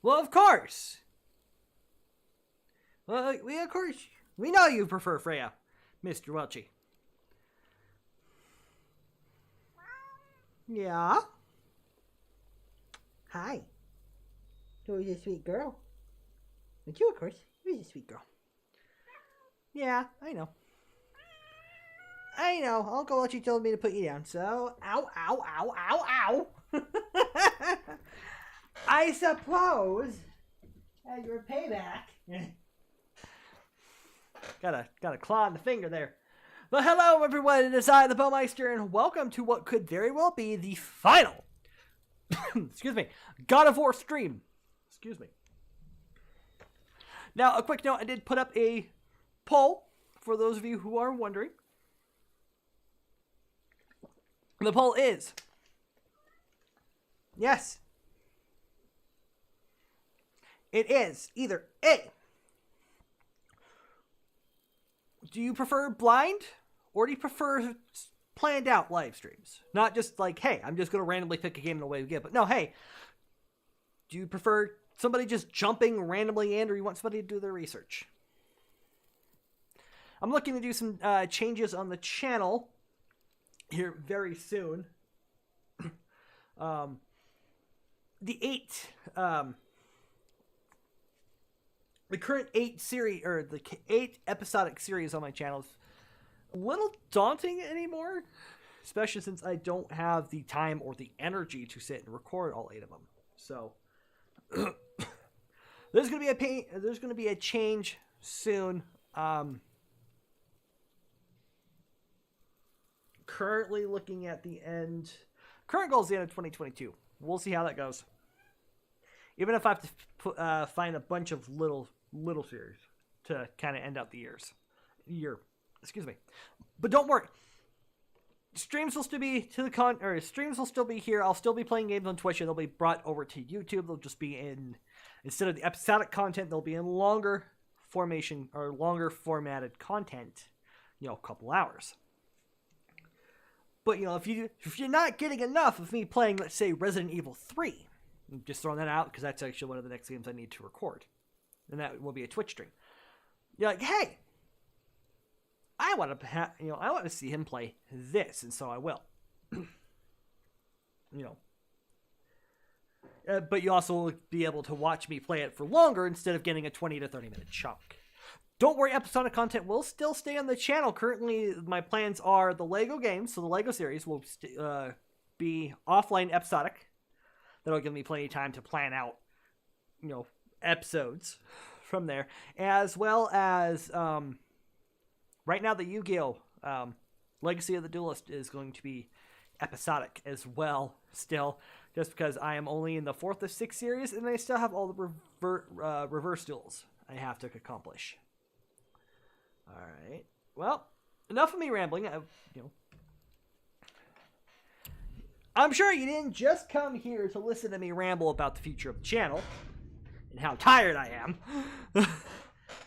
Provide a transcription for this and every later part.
Well, of course. Well, of course, we know you prefer Freya, Mr. Welchie. Yeah? Hi. Who's a sweet girl? And you, of course. Who's a sweet girl? Yeah, I know. I know. Uncle Welchie told me to put you down, so... Ow, ow, ow, ow, ow! I suppose... as your payback... got a claw in the finger there. Well, hello everyone, it is I, the Bowmeister, and welcome to what could very well be the final... excuse me, God of War stream. Excuse me. Now, a quick note, I did put up a poll, for those of you who are wondering. The poll is, yes, it is either A, do you prefer blind, or do you prefer planned out live streams? Not just like, hey, I'm just going to randomly pick a game and away we get, but no, hey, do you prefer somebody just jumping randomly in, or you want somebody to do their research? I'm looking to do some changes on the channel here very soon. The 8 episodic series on my channel is a little daunting anymore, especially since I don't have the time or the energy to sit and record all 8 of them. So there's going to be a change soon. Currently looking at the end. Current goal is the end of 2022. We'll see how that goes. Even if I have to find a bunch of little series to kind of end out the year. Excuse me. But don't worry. Streams will still be streams will still be here. I'll still be playing games on Twitch, and they'll be brought over to YouTube. They'll just be instead of the episodic content, they'll be in longer formatted content. A couple hours. But, if you're not getting enough of me playing, let's say, Resident Evil 3, I'm just throwing that out because that's actually one of the next games I need to record. And that will be a Twitch stream. You're like, hey, I want to see him play this, and so I will. But you also will be able to watch me play it for longer instead of getting a 20 to 30 minute chunk. Don't worry, episodic content will still stay on the channel. Currently, my plans are the Lego games, so the Lego series will be offline episodic. That'll give me plenty of time to plan out, episodes from there. As well as, right now, the Yu-Gi-Oh! Legacy of the Duelist is going to be episodic as well, still. Just because I am only in the 4th of 6 series, and I still have all the reverse duels I have to accomplish. Alright. Well, enough of me rambling. I'm sure you didn't just come here to listen to me ramble about the future of the channel and how tired I am.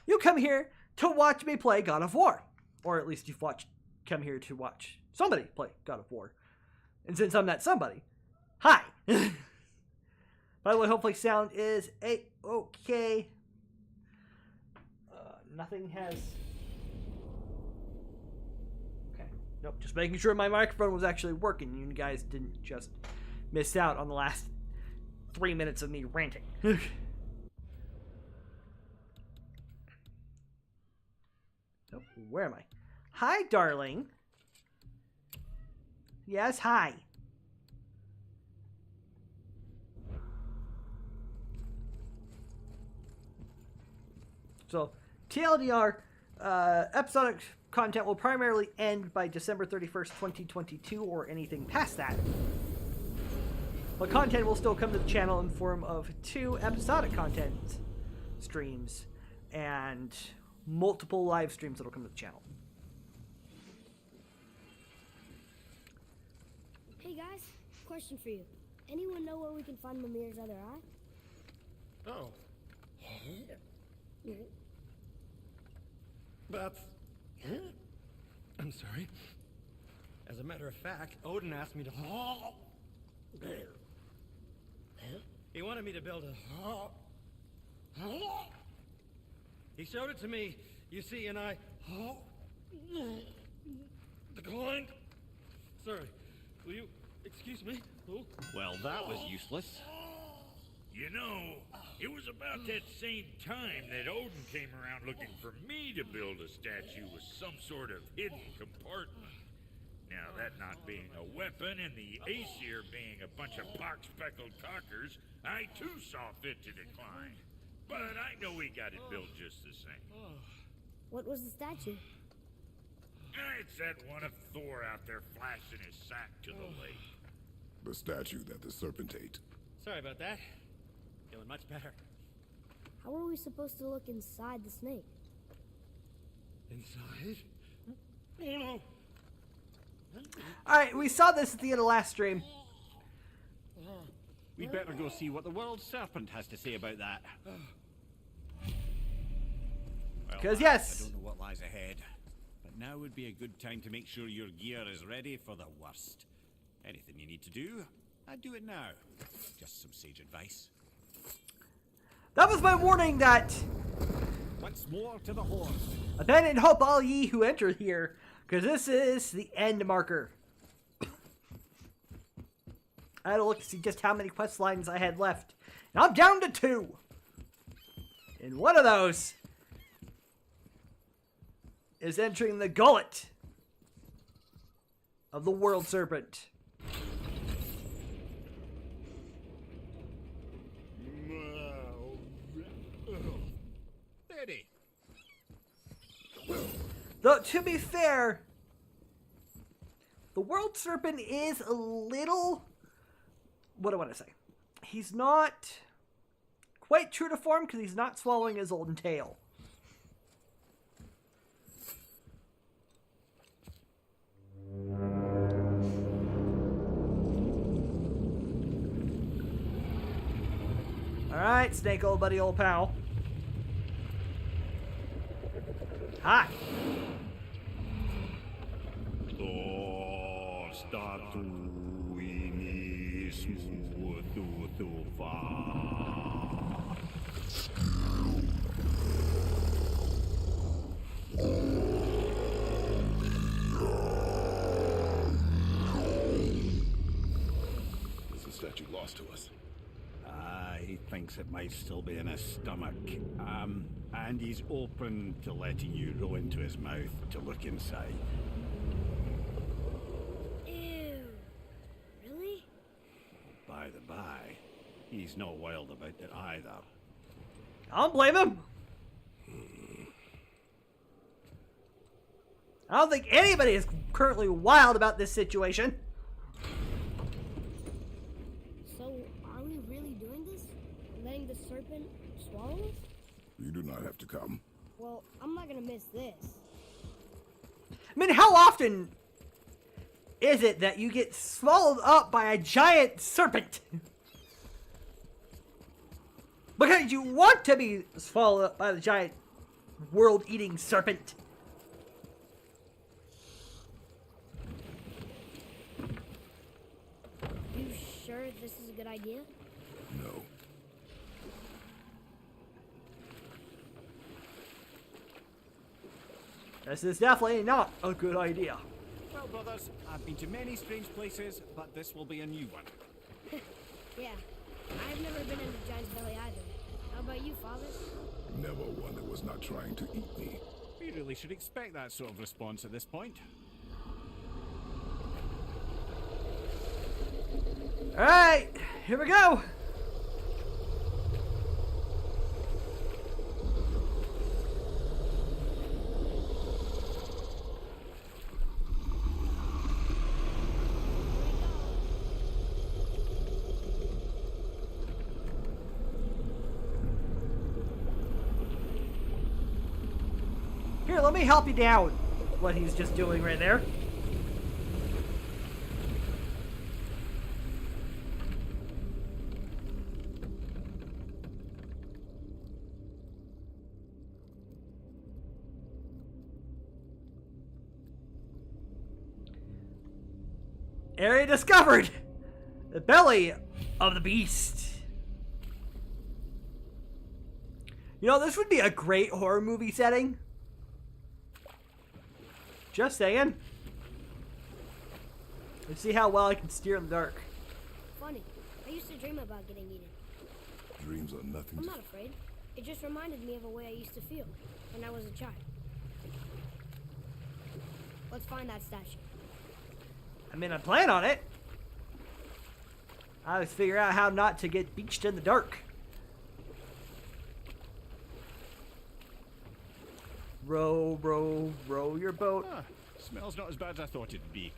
You come here to watch me play God of War. Or at least you've come here to watch somebody play God of War. And since I'm that somebody, hi! By the way, hopefully sound is okay. Nothing has... Nope, just making sure my microphone was actually working. You guys didn't just miss out on the last 3 minutes of me ranting. Nope, where am I? Hi, darling. Yes, hi. So, TLDR, episodic content will primarily end by December 31st, 2022, or anything past that. But content will still come to the channel in form of 2 episodic content streams and multiple live streams that will come to the channel. Hey guys, question for you. Anyone know where we can find Mimir's other eye? Oh. That's... I'm sorry. As a matter of fact, Odin asked me to... He wanted me to build a He showed it to me, you see, and I declined. Sorry, will you excuse me? Oh. Well, that was useless. You know, it was about that same time that Odin came around looking for me to build a statue with some sort of hidden compartment. Now, that not being a weapon and the Aesir being a bunch of pock-speckled cockers, I too saw fit to decline. But I know we got it built just the same. What was the statue? It's that one of Thor out there flashing his sack to the lake. The statue that the serpent ate. Sorry about that. Feeling much better. How are we supposed to look inside the snake? Inside? Oh no! Alright, we saw this at the end of last stream. We'd better go see what the world serpent has to say about that. Well, 'Cause yes. I don't know what lies ahead, but now would be a good time to make sure your gear is ready for the worst. Anything you need to do, I'd do it now. Just some sage advice. That was my warning that Once more to the horse. abandon hope all ye who enter here, because this is the end marker. I had to look to see just how many quest lines I had left. And I'm down to 2. And one of those is entering the gullet of the world serpent. Ready. Though, to be fair, the world serpent is a little... What do I want to say? He's not quite true to form because he's not swallowing his own tail. Alright, Snake, old buddy, old pal. Hi. Is the statue lost to us? He thinks it might still be in his stomach. And he's open to letting you roll into his mouth to look inside. Ew. Really? By the by, he's not wild about it either. I don't blame him. I don't think anybody is currently wild about this situation. So, are we really doing this? Letting the serpent swallow us? You do not have to come. Well, I'm not gonna miss this. I mean, how often is it that you get swallowed up by a giant serpent? Because you want to be swallowed up by the giant world-eating serpent. You sure this is a good idea? No. This is definitely not a good idea. Well, brothers, I've been to many strange places, but this will be a new one. Yeah. I've never been in a giant's belly either. How about you, Father? Never one that was not trying to eat me. We really should expect that sort of response at this point. Alright, here we go. Here, let me help you down. What he's just doing right there. Area discovered! The belly of the beast. You know, this would be a great horror movie setting. Just saying. Let's see how well I can steer in the dark. Funny. I used to dream about getting eaten. Dreams are nothing I'm to... not afraid. It just reminded me of a way I used to feel when I was a child. Let's find that statue. I mean, I plan on it. I always figure out how not to get beached in the dark. Row, row, row your boat. Ah, smells not as bad as I thought it'd be.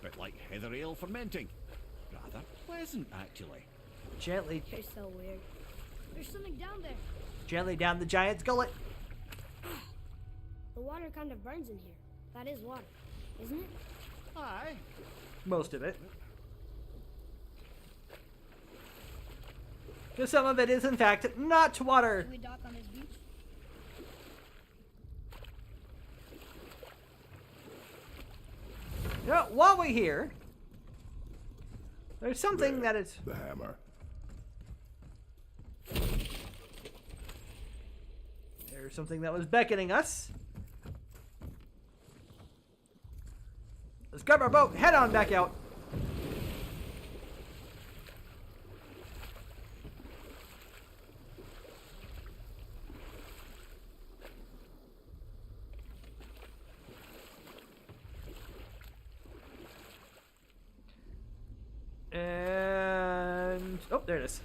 Bit like heather ale fermenting. Rather pleasant, actually. Gently, You're so weird. There's something down there. gently down the giant's gullet. The water kind of burns in here. That is water, isn't it? Aye. Most of it. Because some of it is, in fact, not water. Can we dock on this beach? You know, while we're here, there's something that is... The hammer. There's something that was beckoning us. Let's grab our boat, head on back out. And... oh, there it is.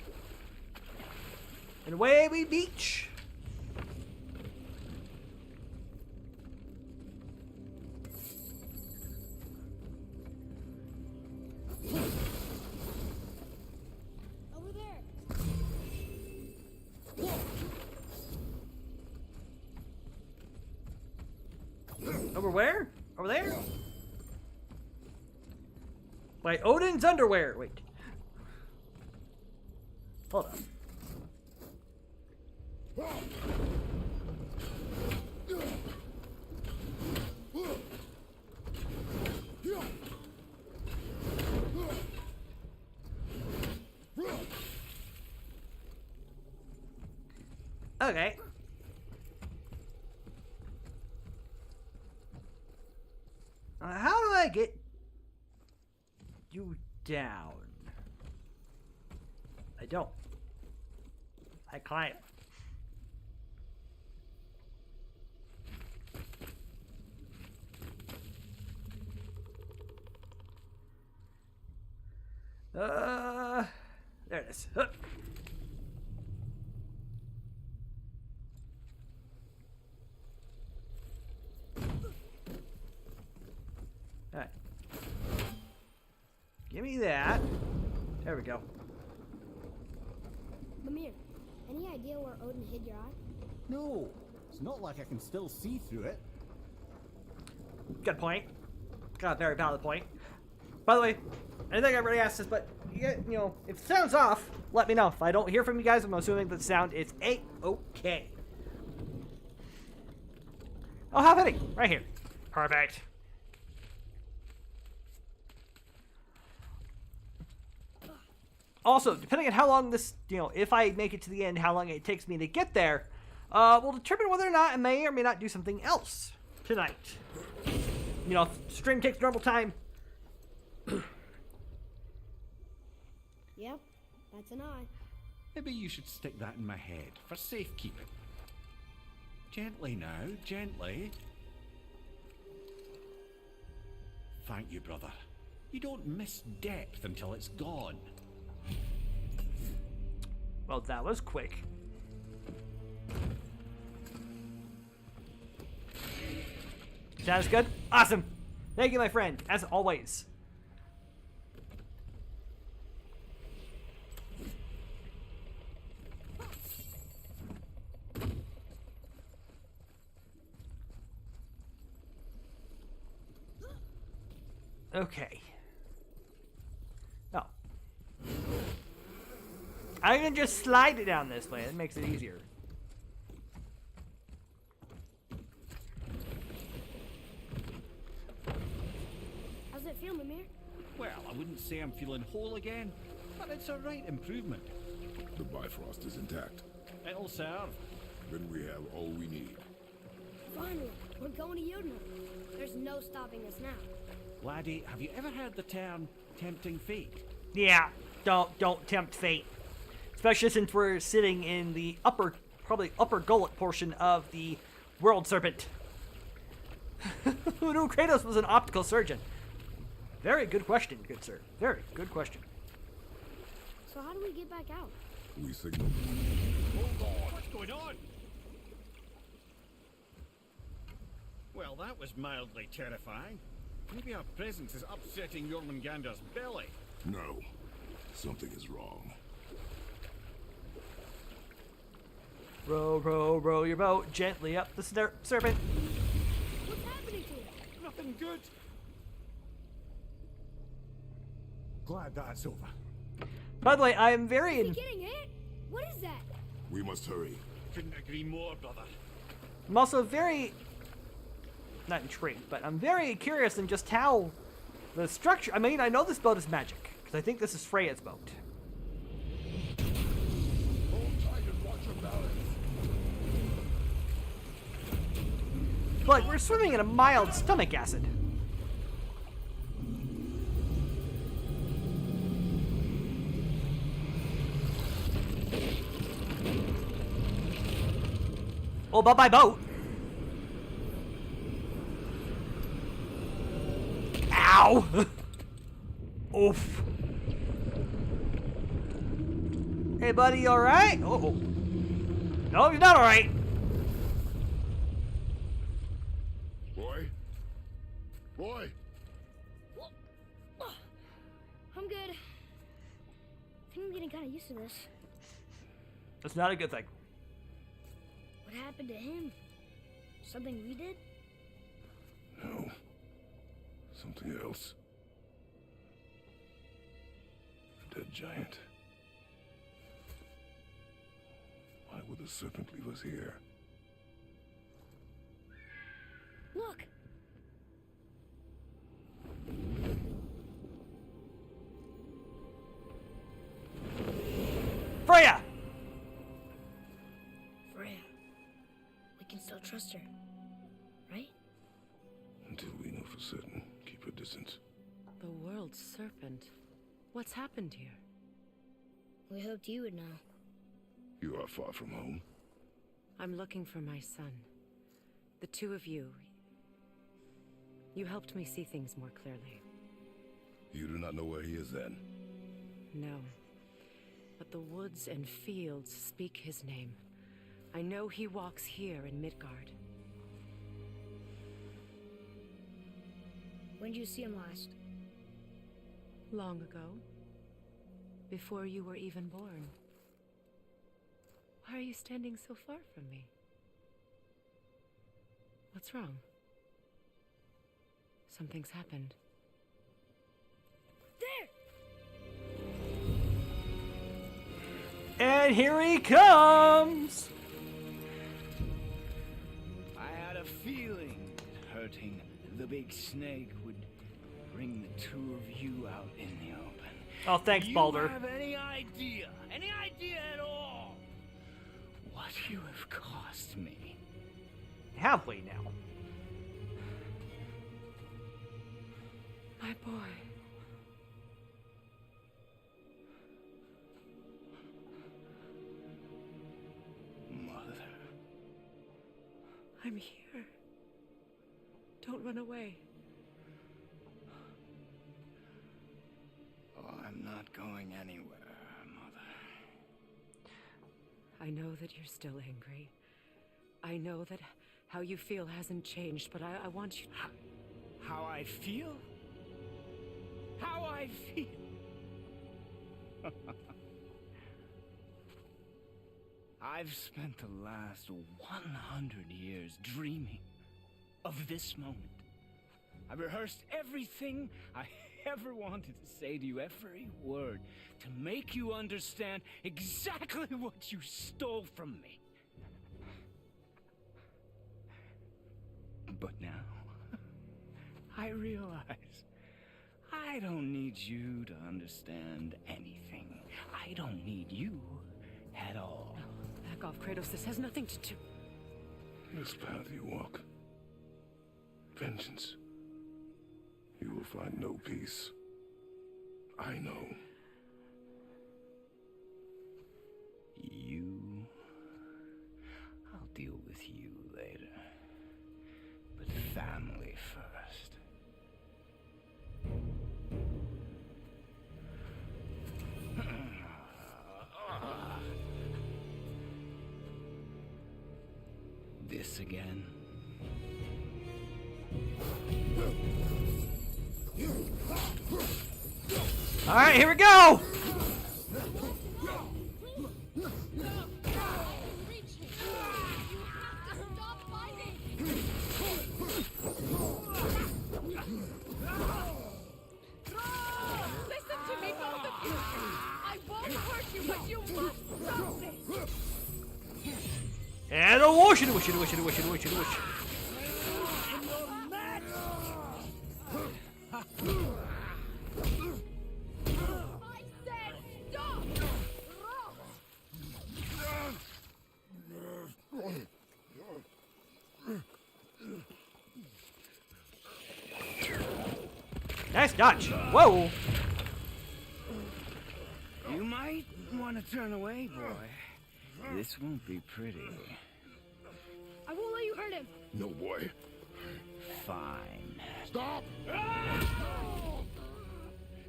And away we beach. Over there. Over where? Over there? By Odin's underwear. Wait. Hold on. Okay. How do I get you down? I don't. I climb. There it is. Huh. Alright. Give me that. There we go. Mimir, any idea where Odin hid your eye? No, it's not like I can still see through it. Good point. Got a very valid point. By the way, I think I've already asked this, but you know, if it sounds off, let me know. If I don't hear from you guys, I'm assuming that the sound is A-okay. Oh, how fitting. Right here. Perfect. Also, depending on how long this, you know, if I make it to the end, how long it takes me to get there, will determine whether or not I may or may not do something else tonight. You know, if the stream takes normal time. Yep, that's an eye. Maybe you should stick that in my head for safekeeping. Gently now, gently. Thank you, brother. You don't miss depth until it's gone. Well, that was quick. Sounds good? Awesome. Thank you, my friend, as always. Okay. Oh. I can just slide it down this way. It makes it easier. How's it feel, Mimir? Well, I wouldn't say I'm feeling whole again, but it's a right improvement. The Bifrost is intact. It'll serve. Then we have all we need. Finally, we're going to Yudna. There's no stopping us now. Laddie, have you ever heard the term tempting fate? Yeah, don't tempt fate. Especially since we're sitting in the probably upper gullet portion of the world serpent. Who knew Kratos was an optical surgeon? Very good question, good sir. Very good question. So how do we get back out? We signal. What's going on? Well, that was mildly terrifying. Maybe our presence is upsetting Jormungandr's belly. No. Something is wrong. Row, row, row your boat gently up the serpent. What's happening to it? Nothing good. Glad that's over. By the way, I am very Is he getting hit? What is that? We must hurry. Couldn't agree more, brother. I'm also very, not intrigued, but I'm very curious in just how the structure, I mean, I know this boat is magic, because I think this is Freya's boat. Hold tight and watch your balance. But we're swimming in a mild stomach acid. Oh, bye-bye boat. Ow! Oof. Hey, buddy, you alright? Oh. No, you're not alright. Boy? Boy? I'm good. I think I'm getting kind of used to this. That's not a good thing. What happened to him? Something we did? No. Something else. A dead giant. Why would the serpent leave us here? Look! Freya! Freya. We can still trust her, right? Until we know for certain, keep a distance. The world's serpent. What's happened here? We hoped you would know. You are far from home. I'm looking for my son. The two of you. You helped me see things more clearly. You do not know where he is then? No. But the woods and fields speak his name. I know he walks here in Midgard. When did you see him last? Long ago. Before you were even born. Why are you standing so far from me? What's wrong? Something's happened. There! And here he comes! I had a feeling that hurting the big snake would bring the two of you out in the open. Oh, thanks, Do Baldur. you have any idea at all, what you have cost me? Have we now? My boy. Mother. I'm here. Don't run away. Oh, I'm not going anywhere, Mother. I know that you're still angry. I know that how you feel hasn't changed, but I want you... How I feel? How I feel? I've spent the last 100 years dreaming of this moment. I've rehearsed everything I ever wanted to say to you, every word, to make you understand exactly what you stole from me. But now, I realize I don't need you to understand anything. I don't need you at all. No, that Back off, Kratos. This has nothing to do... This path you walk, vengeance, you will find no peace. I know. You... I'll deal with you later. But family first. This again? All right, here we go. Listen to me, both of you! I won't hurt you, but you must stop this! And a whoosh, whoosh, whoosh, whoosh, whoosh, whoosh. I said stop! Nice dodge. Whoa. You might want to turn away, boy. This won't be pretty. I won't let you hurt him. No, boy. Fine. Stop!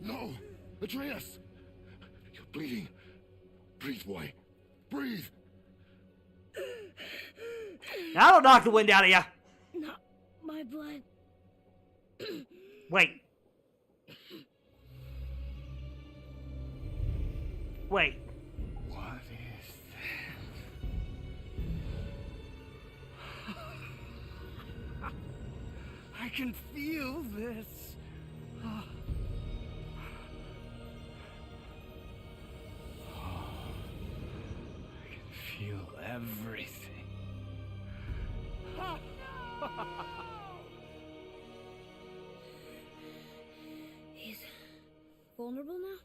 No! Atreus! You're bleeding. Breathe, boy. Breathe! That'll knock the wind out of you. Not my blood. Wait. Wait. What is that? I can feel this. I can feel everything. He's vulnerable now?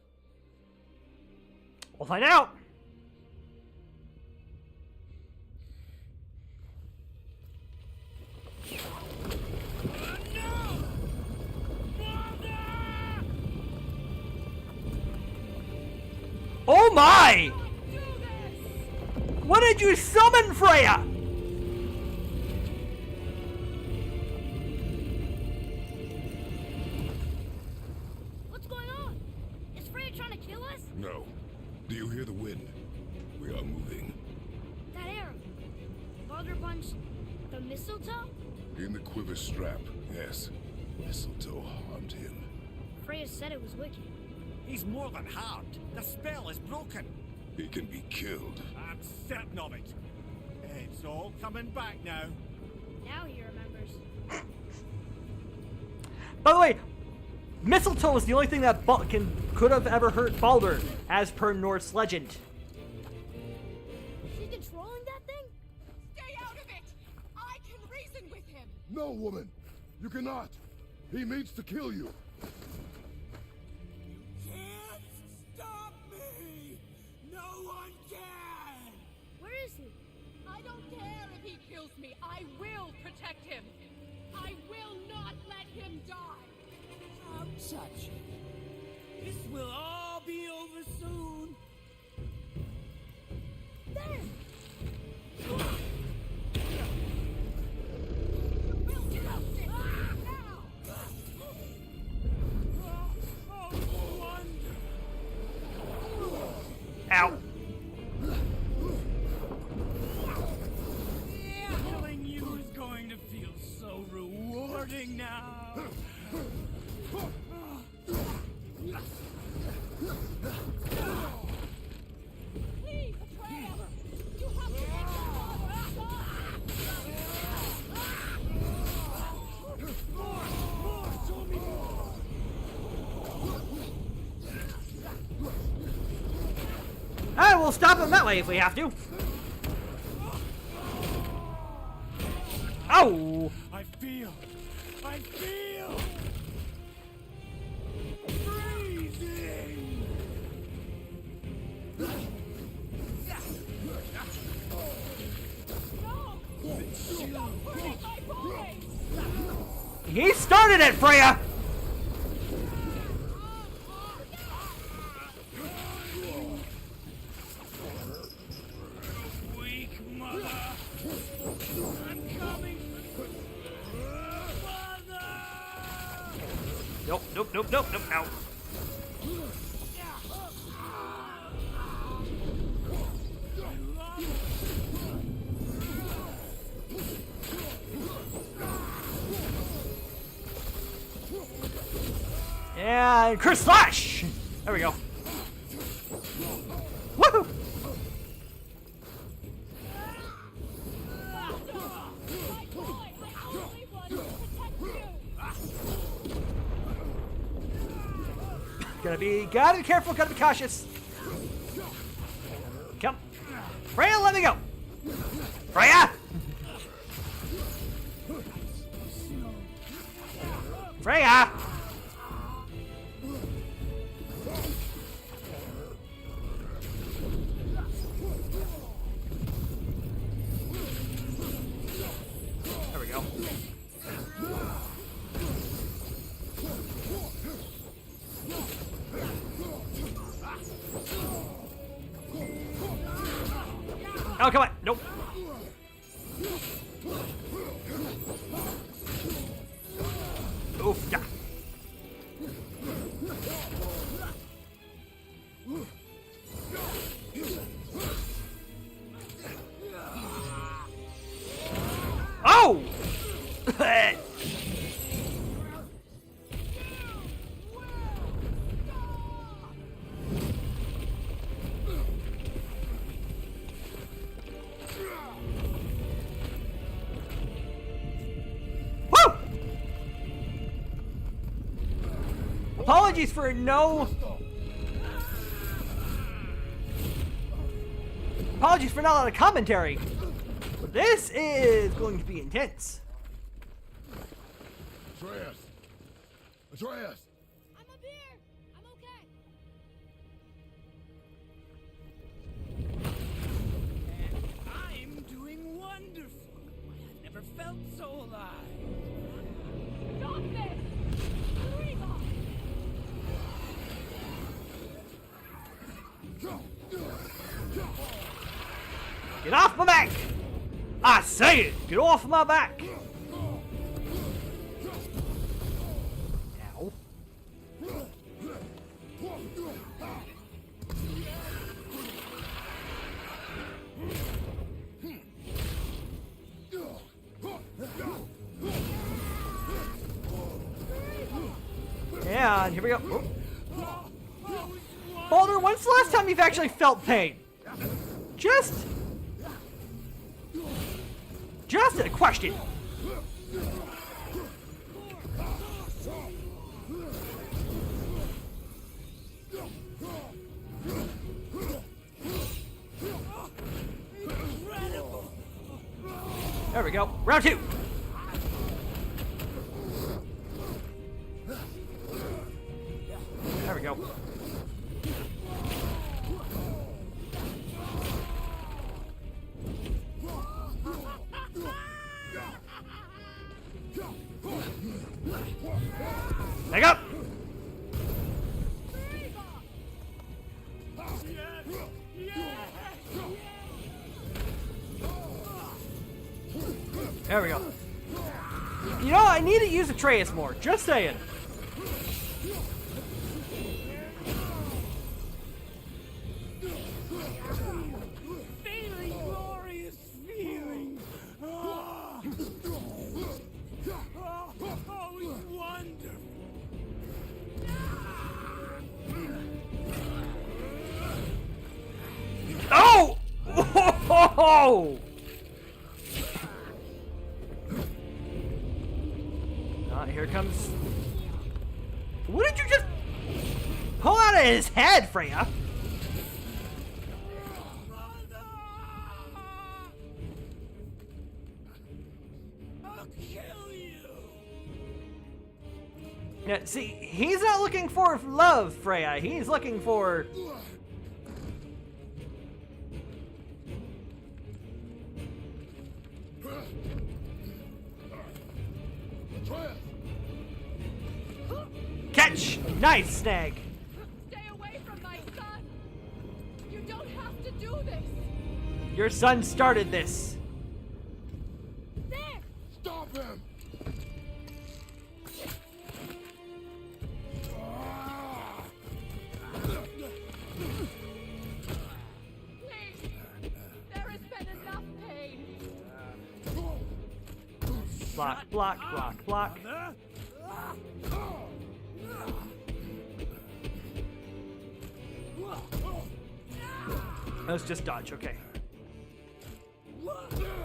We'll find out. Oh my! What did you summon, Freya? What's going on? Is Freya trying to kill us? No. Do you hear the wind? We are moving. That arrow. Baldur punched the mistletoe? In the quiver strap, yes. Mistletoe harmed him. Freya said it was wicked. He's more than harmed. The spell is broken. He can be killed. I'm certain of it. It's all coming back now. Now he remembers. By the way, mistletoe is the only thing that could have ever hurt Baldur, as per Norse legend. She's controlling that thing? Stay out of it! I can reason with him! No, woman! You cannot! He means to kill you! Can't stop me! No one can! Where is he? I don't care if he kills me. I will protect him. I will not let him die. Don't touch him. This will all be over soon. There! Ow. Killing you is going to feel so rewarding now. Please, Atreus! You have to make your father Alright, we'll stop him that way if we have to. Oh! I feel. Freezing. He started it, Freya! Weak mother! I'm coming! Mother! Nope, nope, nope, nope, nope, ow. And curse slash! There we go. Woohoo! Gotta be careful, gotta be cautious. Come. Freya, let me go. Freya! Freya! There we go. Oh, come on. Nope. Oof, yeah. Oh! Apologies for Apologies for not a lot of commentary. But this is going to be intense. Atreus! Atreus! I'm up here. I'm okay. I'm doing wonderful. I've never felt so alive. Stop this! Reba! Get off my back! I say it! Get off my back! Ow. And here we go. Oh. Boulder, when's the last time you've actually felt pain? Just a question. There we go. Round two. There we go. Back up! There we go. You know, I need to use Atreus more. Just saying. Feeling glorious feeling. Oh, it's wonderful. Oh! Oh! Here comes. What did you just pull out of his head, Freya? I'll kill you. Yeah, see, he's not looking for love, Freya. He's looking for. Atreus! Catch! Nice snag. Stay away from my son. You don't have to do this. Your son started this. There. Stop him! Please. There has been enough pain. Block, block, block, block. Let's just dodge, okay.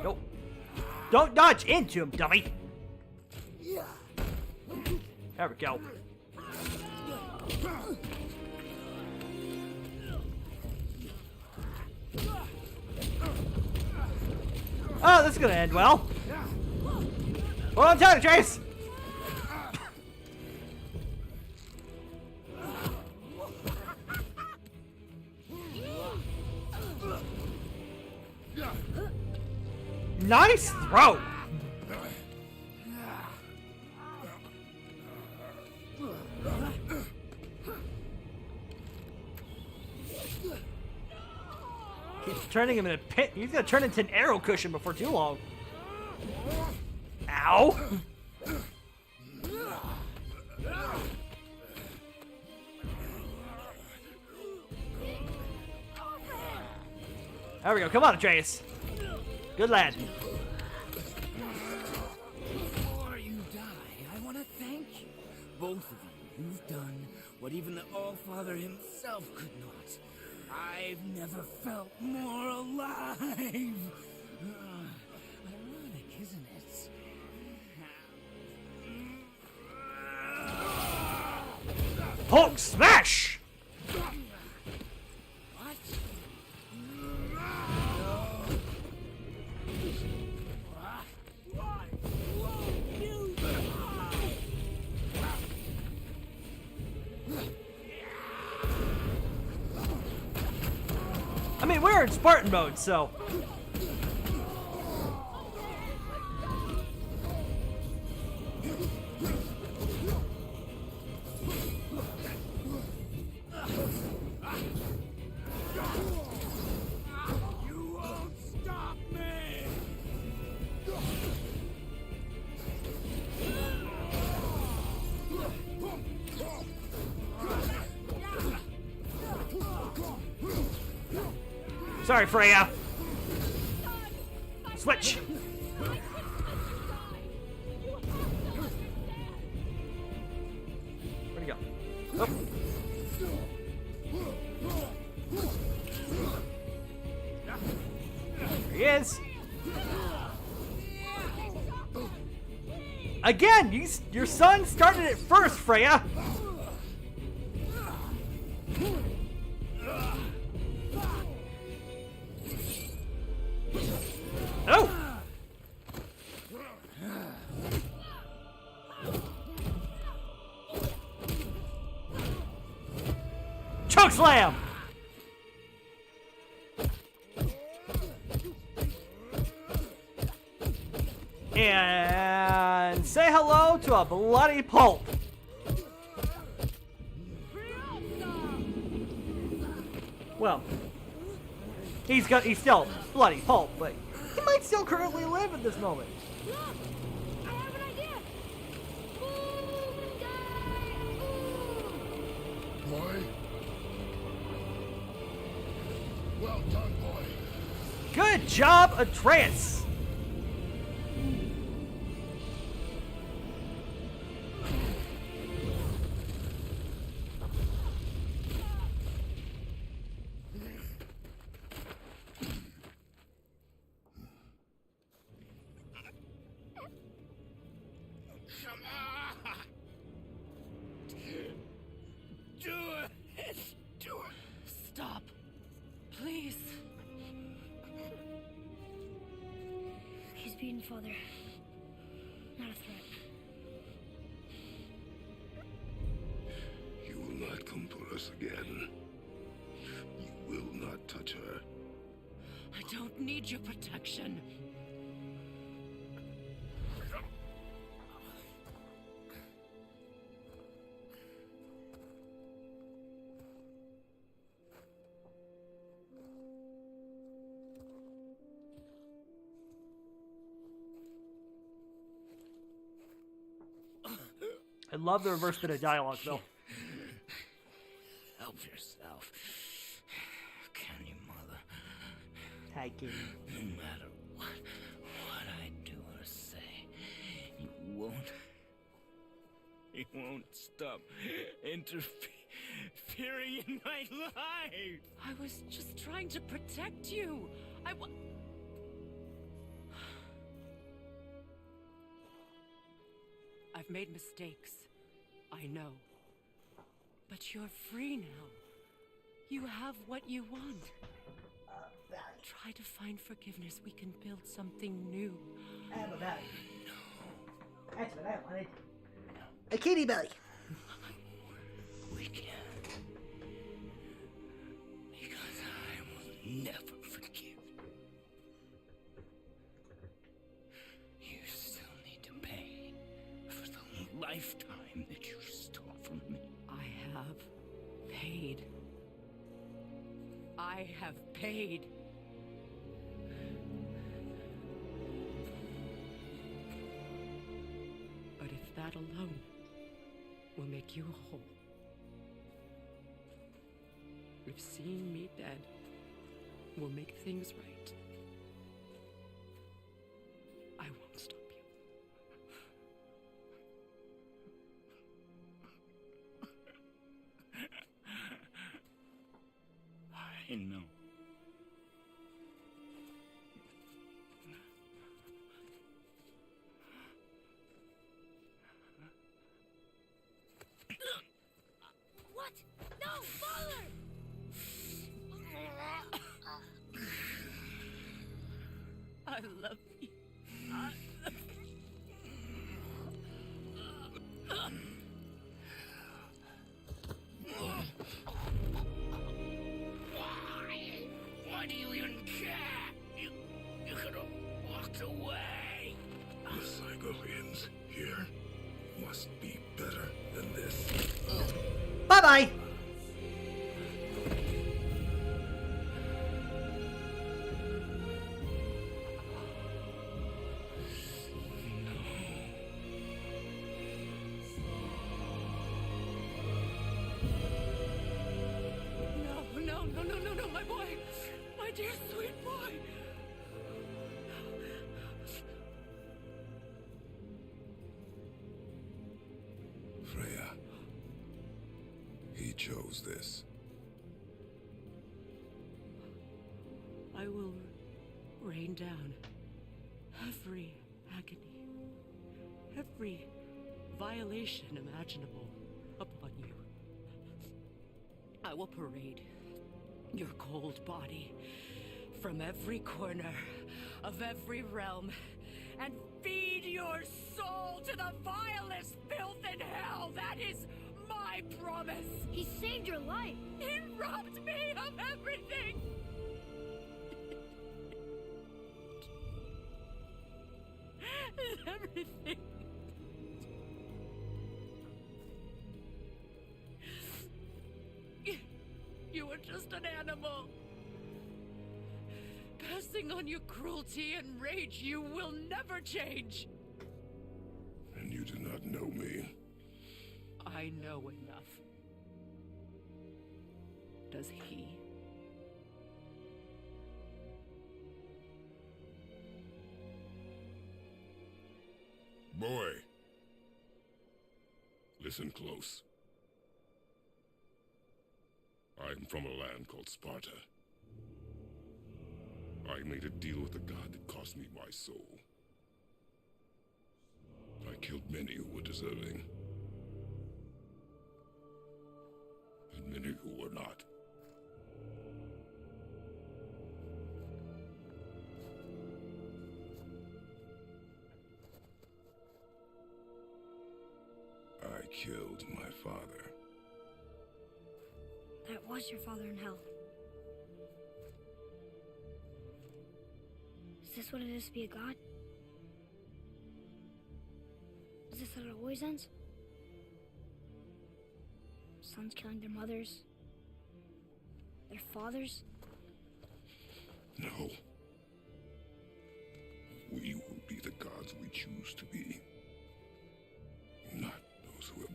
Nope. Don't dodge into him, dummy. There we go. Oh, this is gonna end well. Hold on tight, Chase. Nice throw. Keeps turning him in a pit. He's gonna turn into an arrow cushion before too long. Ow! There we go. Come on, Atreus. Good lad. Before you die, I want to thank you. Both of you. You've done what even the All-Father himself could not. I've never felt more alive. Ironic, isn't it? Hulk smash! What? I mean, we're in Spartan mode, so. You won't stop me! Sorry, Freya. Switch. Where'd he go? Oh. There he is. Again, your son started it first, Freya. Oh! Choke slam! And say hello to a bloody pulp. Well, he's still bloody pulp, but he might still currently live at this moment. Look! I have an idea! Boom and die! Boy. Well done, boy. Good job, Atreus! Stop. Please. He's beaten, Father. Not a threat. You will not come for us again. You will not touch her. I don't need your protection. I love the reverse bit of dialogue, though. Help yourself. Can you, mother? Hi, Kitty. No matter what I do or say, you won't stop interfering in my life. I was just trying to protect you. I've made mistakes. I know. But you're free now. You have what you want. Try to find forgiveness. We can build something new. I have a belly. That's what I wanted. A kitty belly. We can't. Because I will never forgive. You still need to pay for the lifetime that you stole from me. I have paid. I have paid. But if that alone will make you whole, if seeing me dead will make things right, I won't stop you. I know. What? No, father! I love you. Why do you even care? You could have walked away. The cycle ends here. Must be better than this. Bye-bye. No, my boy! My dear sweet boy! Freya. He chose this. I will rain down every agony, every violation imaginable upon you. I will parade your cold body from every corner of every realm and feed your soul to the vilest filth in hell. That is my promise. He saved your life. He robbed me of everything. Everything. You were just an animal. Passing on your cruelty and rage, you will never change. And you do not know me. I know enough. Does he? Boy. Listen close. I'm from a land called Sparta. I made a deal with the god that cost me my soul. I killed many who were deserving. And many who were not. I killed my father. That was your father in hell. Is this what it is to be a god? Is this how it always ends? Sons killing their mothers? Their fathers? No. We will be the gods we choose to be. Not those who have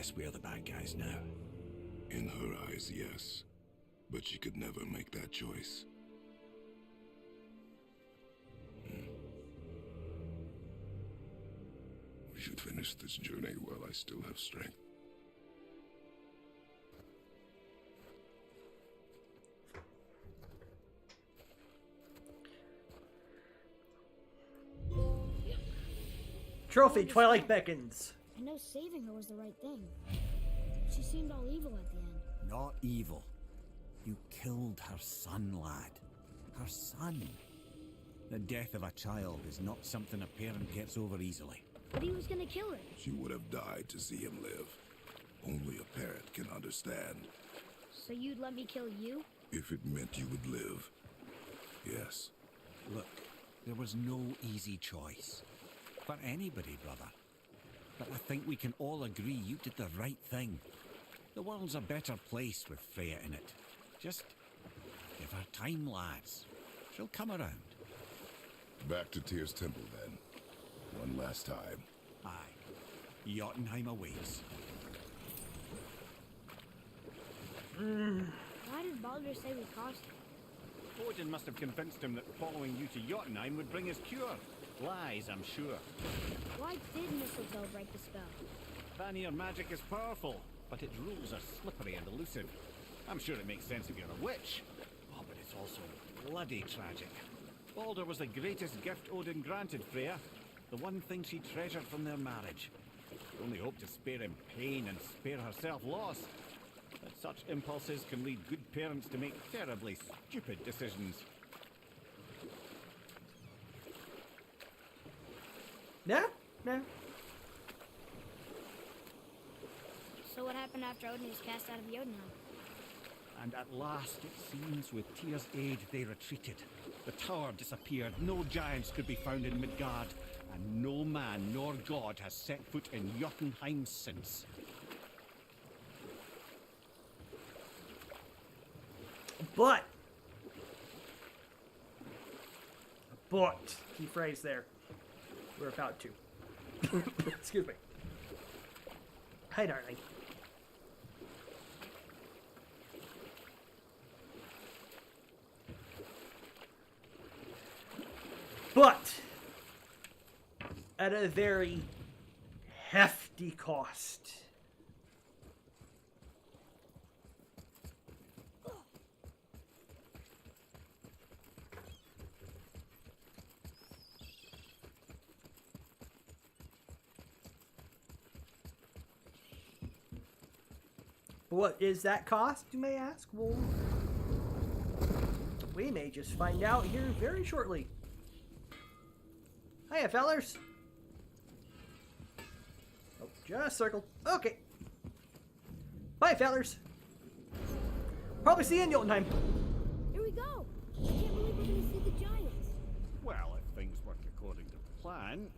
guess we're the bad guys now. In her eyes, yes. But she could never make that choice. We should finish this journey while I still have strength. Trophy, Twilight beckons. I know saving her was the right thing. She seemed all evil at the end. Not evil. You killed her son, lad. Her son. The death of a child is not something a parent gets over easily. But he was gonna kill her. She would have died to see him live. Only a parent can understand. So you'd let me kill you? If it meant you would live. Yes. Look, there was no easy choice. For anybody, brother. But I think we can all agree you did the right thing. The world's a better place with Freya in it. Just give her time, lads. She'll come around. Back to Tyr's temple, then. One last time. Aye. Jotunheim awaits. Why did Baldur say we cost him? Odin must have convinced him that following you to Jotunheim would bring his cure. Lies, I'm sure. Why did mistletoe break the spell? Vanir magic is powerful, but its rules are slippery and elusive. I'm sure it makes sense if you're a witch. Oh, but it's also bloody tragic. Baldur was the greatest gift Odin granted Freya. The one thing she treasured from their marriage. She only hoped to spare him pain and spare herself loss. But such impulses can lead good parents to make terribly stupid decisions. Yeah? Yeah. So what happened after Odin was cast out of Jotunheim? And at last, it seems, with Tyr's aid, they retreated. The tower disappeared, no giants could be found in Midgard, and no man nor god has set foot in Jotunheim since. But, key phrase there. We're about to. Excuse me. Hi, darling. But, at a very hefty cost. What is that cost, you may ask? Well, we may just find out here very shortly. Hiya, fellers. Oh, just circled. Okay. Bye, fellers. Probably see you in Jotunheim. Here we go. I can't believe we're gonna see the giants. Well, if things work according to plan,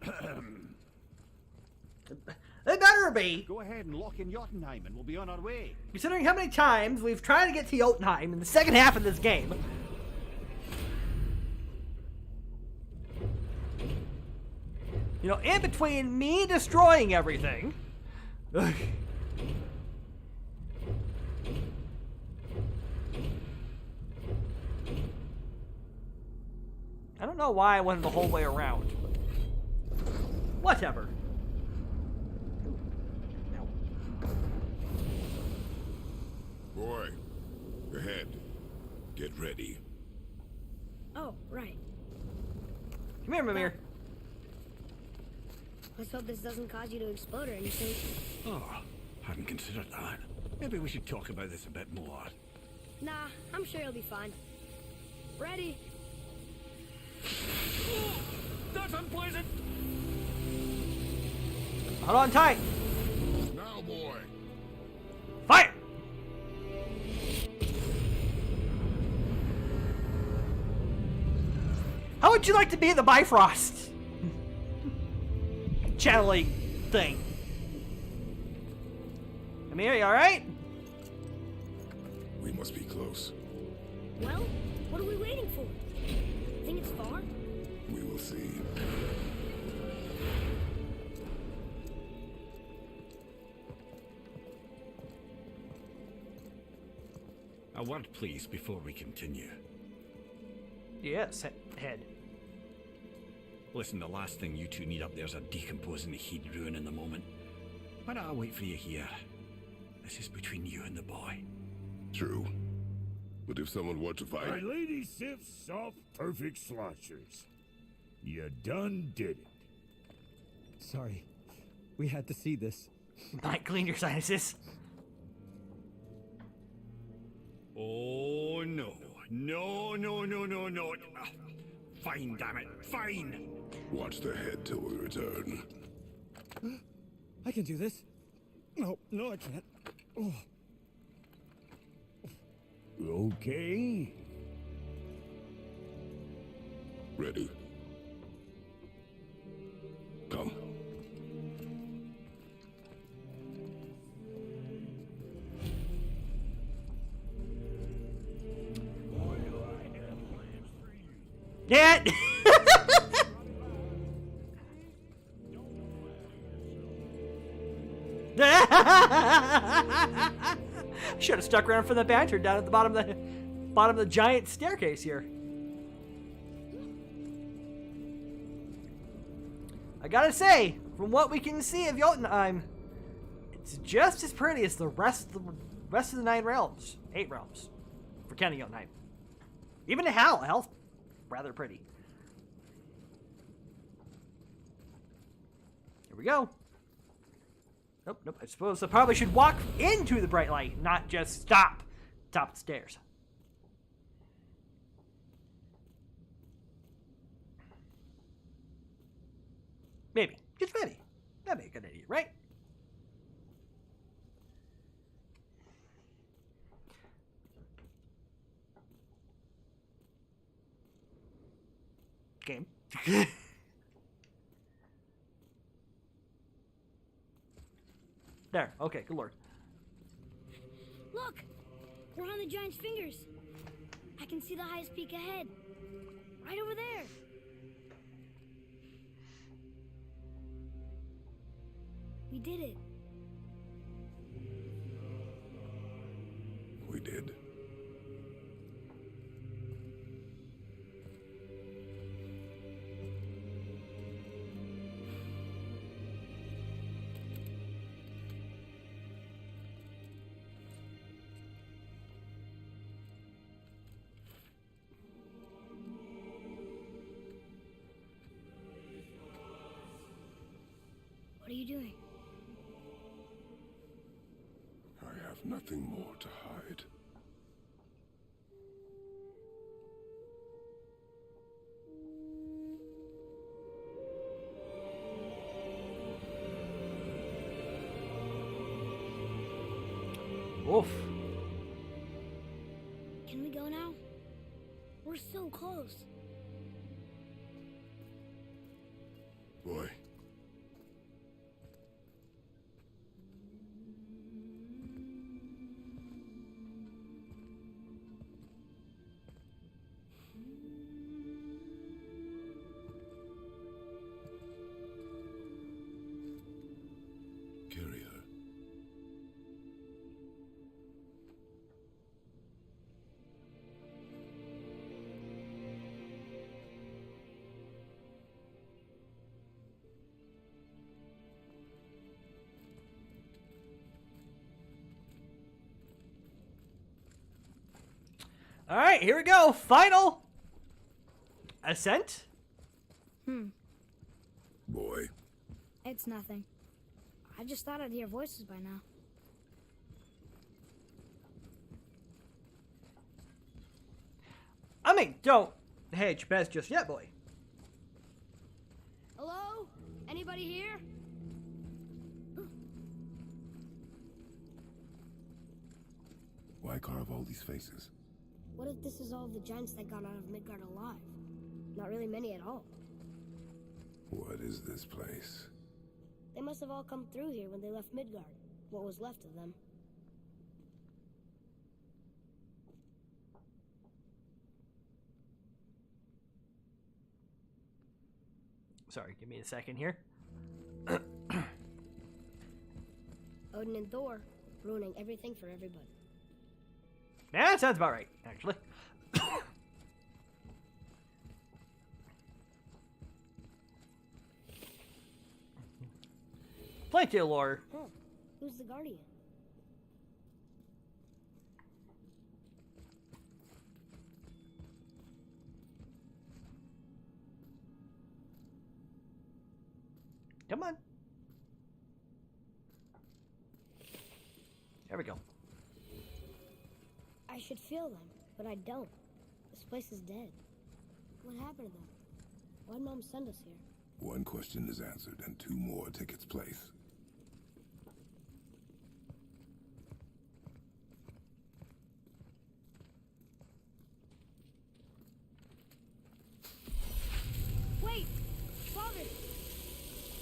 They better be. go ahead and lock in Jotunheim and we'll be on our way. Considering how many times we've tried to get to Jotunheim in the second half of this game. You know, in between me destroying everything. I don't know why I went the whole way around. Whatever. Boy, ahead. Get ready. Oh, right. Come here, Mimir. Let's hope this doesn't cause you to explode or anything. Oh, hadn't considered that. Maybe we should talk about this a bit more. Nah, I'm sure you'll be fine. Ready? That's unpleasant! Hold on tight. Now, boy. Fire! How would you like to be the Bifrost? Channeling thing. Amir, you alright? We must be close. Well, what are we waiting for? Think it's far? We will see. A word, please, before we continue. Yes, head. Listen, the last thing you two need up there's a decomposing he'd ruin in the moment. Why don't I wait for you here? This is between you and the boy. True. But if someone were to fight... My lady sips soft, perfect sloshers. You done did it. Sorry. We had to see this. Might clean your sinuses. Oh, no. No, no, no, no, no. Fine, damn it. Fine. Watch the head till we return. I can do this. No, I can't. Oh. Okay. Ready. Come. Yeah. Should have stuck around for the banter down at the bottom of the giant staircase here. I gotta say, from what we can see of Jotunheim, it's just as pretty as the rest of the 9 realms, 8 realms, for counting Jotunheim. Even Hell's rather pretty. Here we go. Nope. I suppose I probably should walk into the bright light, not just stop top of the stairs. Maybe. Just maybe. That'd be a good idea, right? Game. There. Okay, good lord. Look! We're on the giant's fingers. I can see the highest peak ahead. Right over there. We did it. We did. What are you doing? I have nothing more to hide. Oof. Can we go now? We're so close. Boy. Carry her. All right, here we go. Final ascent. Boy. It's nothing. I just thought I'd hear voices by now. I mean, don't hedge your bets just yet, boy. Hello? Anybody here? Why carve all these faces? What if this is all the giants that got out of Midgard alive? Not really many at all. What is this place? They must have all come through here when they left Midgard. What was left of them. Sorry, give me a second here. Odin and Thor, ruining everything for everybody. Yeah, that sounds about right, actually. Plenty of lore. Huh. Who's the guardian? Come on. There we go. I should feel them, but I don't. This place is dead. What happened to them? Why'd Mom send us here? One question is answered, and two more take its place. Wait! Father!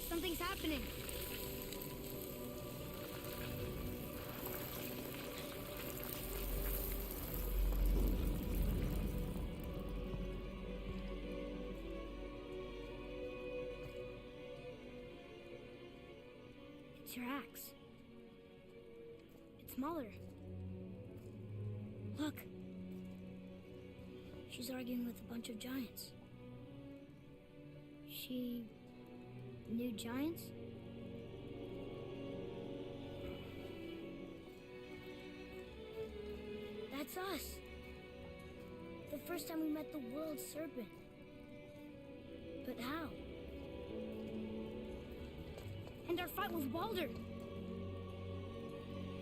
Something's happening. It's your axe. It's Mother. Look. She's arguing with a bunch of giants. She knew giants? That's us. The first time we met the world serpent. But how? And our fight with Baldur.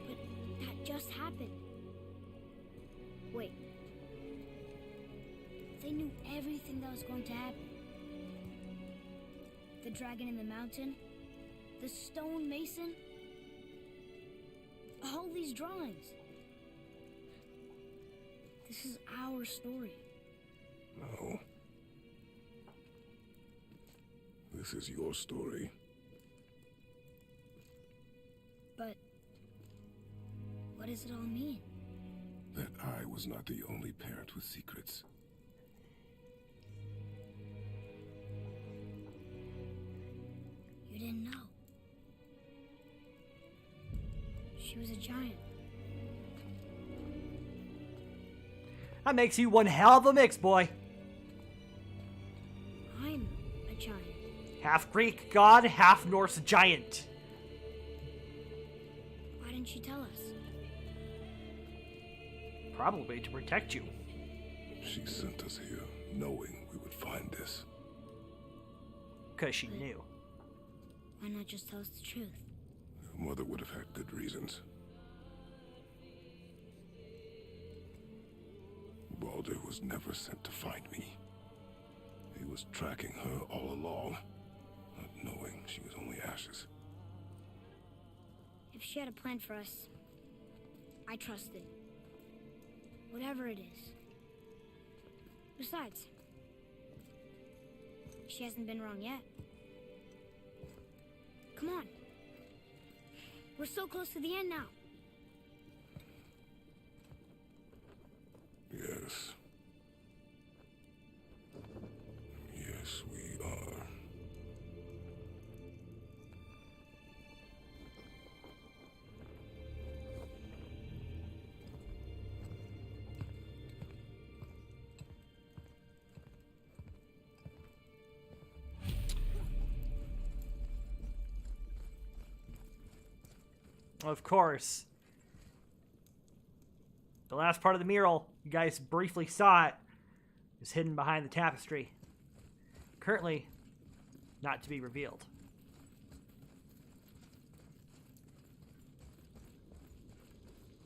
But that just happened. Wait. They knew everything that was going to happen. The dragon in the mountain, the stone mason, all these drawings. This is our story. No. This is your story. But what does it all mean? That I was not the only parent with secrets. You didn't know. She was a giant. That makes you one hell of a mix, boy. I'm a giant. Half Greek god, half Norse giant. Why didn't she tell us? Probably to protect you. She sent us here, knowing we would find this. Because she knew. Why not just tell us the truth? Your mother would have had good reasons. Baldur was never sent to find me. He was tracking her all along, not knowing she was only ashes. If she had a plan for us, I trust it. Whatever it is. Besides, she hasn't been wrong yet. Come on. We're so close to the end now. Yes. Yes, we are. Of course. The last part of the mural, you guys briefly saw it, is hidden behind the tapestry. Currently, not to be revealed.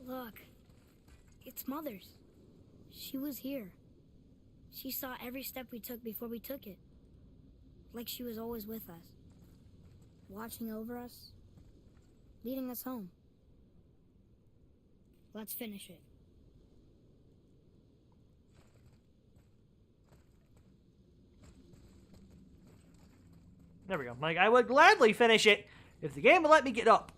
Look. It's Mother's. She was here. She saw every step we took before we took it. Like she was always with us. Watching over us. Leading us home. Let's finish it. There we go. Like, I would gladly finish it if the game would let me get up.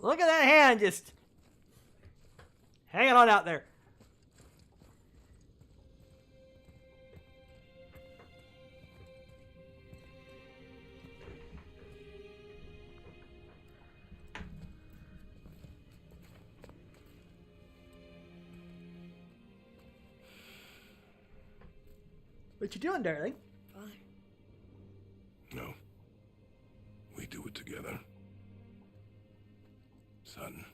Look at that hand just hanging on out there. What you doing, darling? Father. No. We do it together. Son.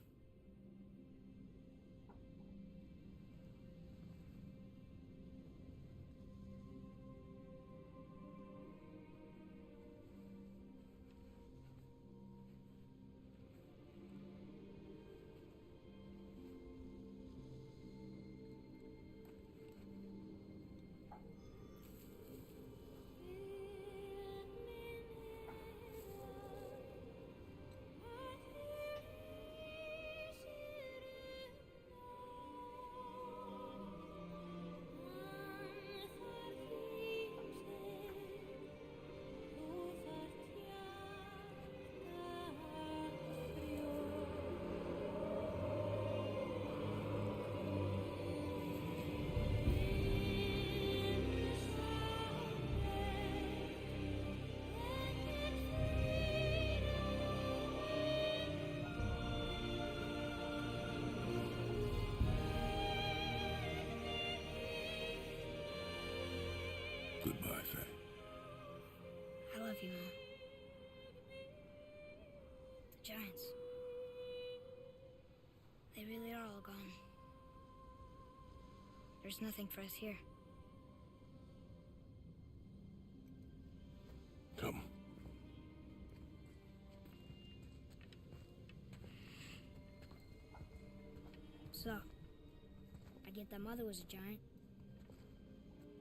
Goodbye, Faye. I love you, Mom. The giants. They really are all gone. There's nothing for us here. Come. So, I get that Mother was a giant,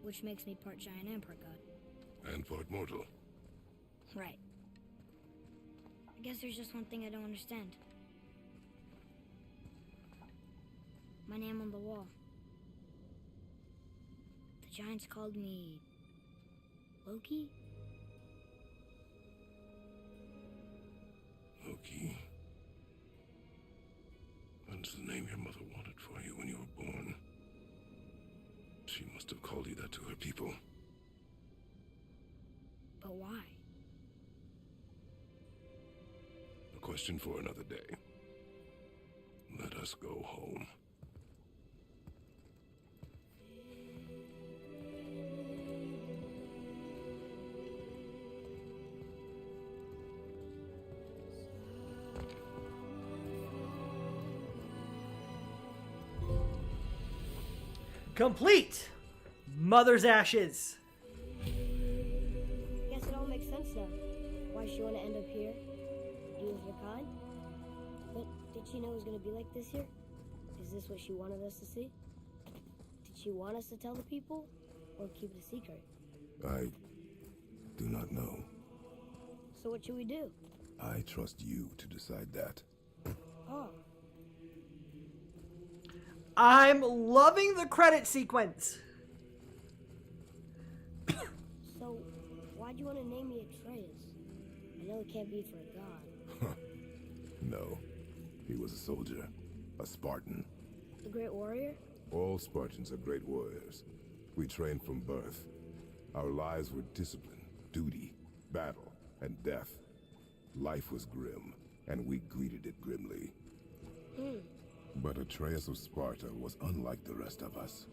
which makes me part giant and part god. And part mortal. Right. I guess there's just one thing I don't understand. My name on the wall. The giants called me... Loki? Loki. That's the name your mother wanted for you when you were born. She must have called you that to her people. But why? A question for another day. Let us go home. Complete! Mother's ashes. Guess it all makes sense now. Why she want to end up here? You with your kind? But did she know it was going to be like this here? Is this what she wanted us to see? Did she want us to tell the people? Or keep it a secret? I do not know. So what should we do? I trust you to decide that. Oh. I'm loving the credit sequence. So, why'd you want to name me Atreus? I know it can't be for a god. No. He was a soldier. A Spartan. A great warrior? All Spartans are great warriors. We trained from birth. Our lives were discipline, duty, battle, and death. Life was grim, and we greeted it grimly. But Atreus of Sparta was unlike the rest of us.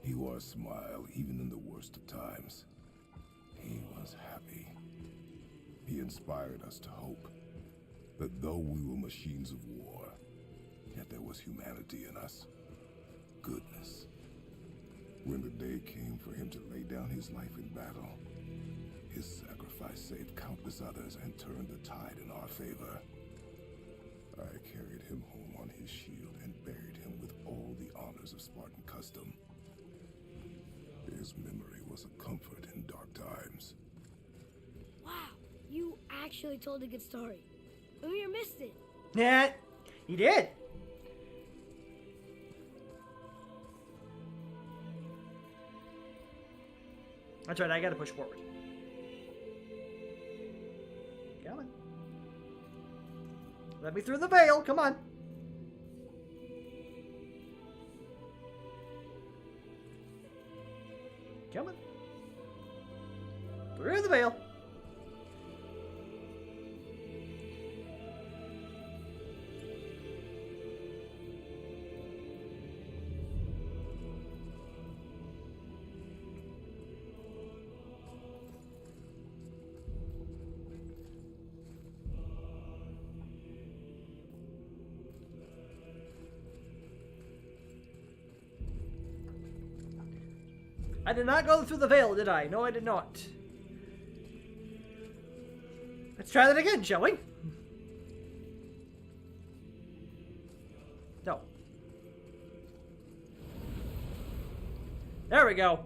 He wore a smile even in the worst of times. He was happy. He inspired us to hope that though we were machines of war, yet there was humanity in us. Goodness. When the day came for him to lay down his life in battle, his sacrifice saved countless others and turned the tide in our favor. I carried him home on his shield and buried him with all the honors of Spartan custom. His memory was a comfort in dark times. Wow, you actually told a good story. Amir missed it. Yeah, he did. That's right, I gotta push forward. Come on. Let me through the veil. Come on. Come on. Through the veil. I did not go through the veil, did I? No, I did not. Let's try that again, shall we? No. There we go.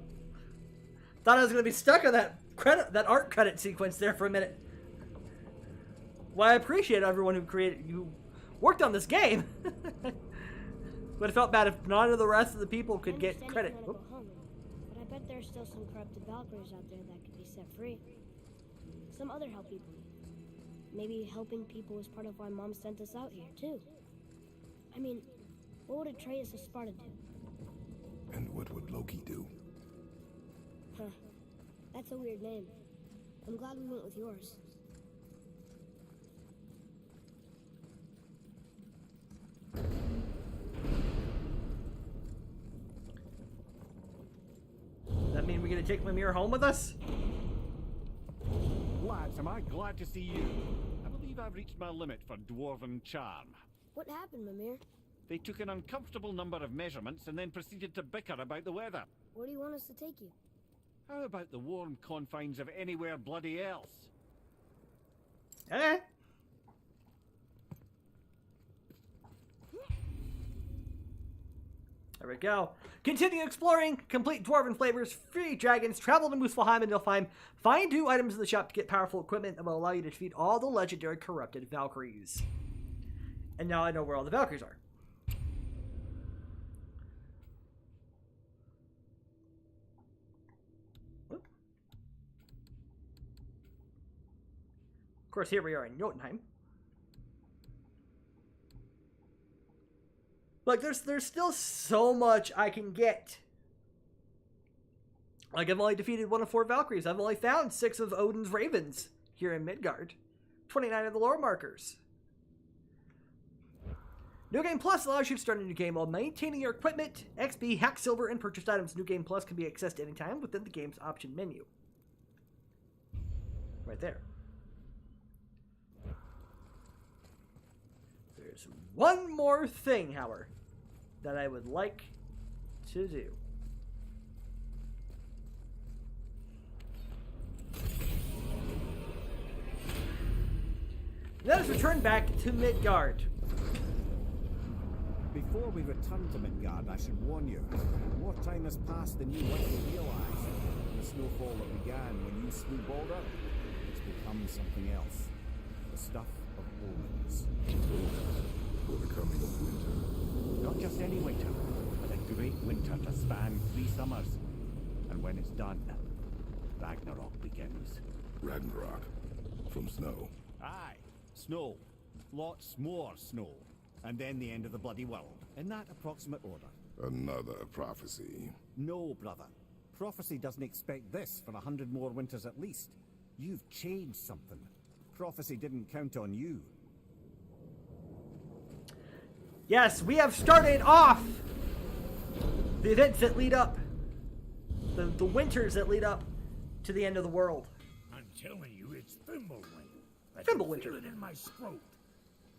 Thought I was going to be stuck on that art credit sequence there for a minute. Well, I appreciate everyone who worked on this game. Would have felt bad if none of the rest of the people could get credit. But I bet there's still some corrupted Valkyries out there that could be set free. Some other help people need. Maybe helping people was part of why Mom sent us out here, too. I mean, what would Atreus of Sparta do? And what would Loki do? Huh. That's a weird name. I'm glad we went with yours. That mean we're gonna take Mimir home with us? Lads, am I glad to see you? I believe I've reached my limit for dwarven charm. What happened, Mimir? They took an uncomfortable number of measurements and then proceeded to bicker about the weather. Where do you want us to take you? How about the warm confines of anywhere bloody else? Eh? There we go. Continue exploring, complete dwarven flavors, free dragons, travel to Muspelheim and Niflheim, find new items in the shop to get powerful equipment that will allow you to defeat all the legendary corrupted Valkyries. And now I know where all the Valkyries are. Of course, here we are in Jotunheim. Like, there's still so much I can get. Like, I've only defeated 1 of 4 Valkyries. I've only found 6 of Odin's ravens here in Midgard. 29 of the lore markers. New Game Plus allows you to start a new game while maintaining your equipment, XP, hack silver, and purchased items. New Game Plus can be accessed anytime within the game's option menu. Right there. There's one more thing, however, that I would like to do. Let us return back to Midgard. Before we return to Midgard, I should warn you. More time has passed than you likely realize. The snowfall that began when you slew Balder, it's become something else. The stuff of omens. For the coming of winter. Not just any winter, but a great winter to span 3 summers. And when it's done, Ragnarok begins. Ragnarok. From snow. Aye, snow. Lots more snow. And then the end of the bloody world. In that approximate order. Another prophecy. No, brother. Prophecy doesn't expect this for 100 more winters at least. You've changed something. Prophecy didn't count on you. Yes, we have started off the events that lead up, the winters that lead up to the end of the world. I'm telling you, it's Fimbulwinter. I Fimbulwinter. can feel it in my throat.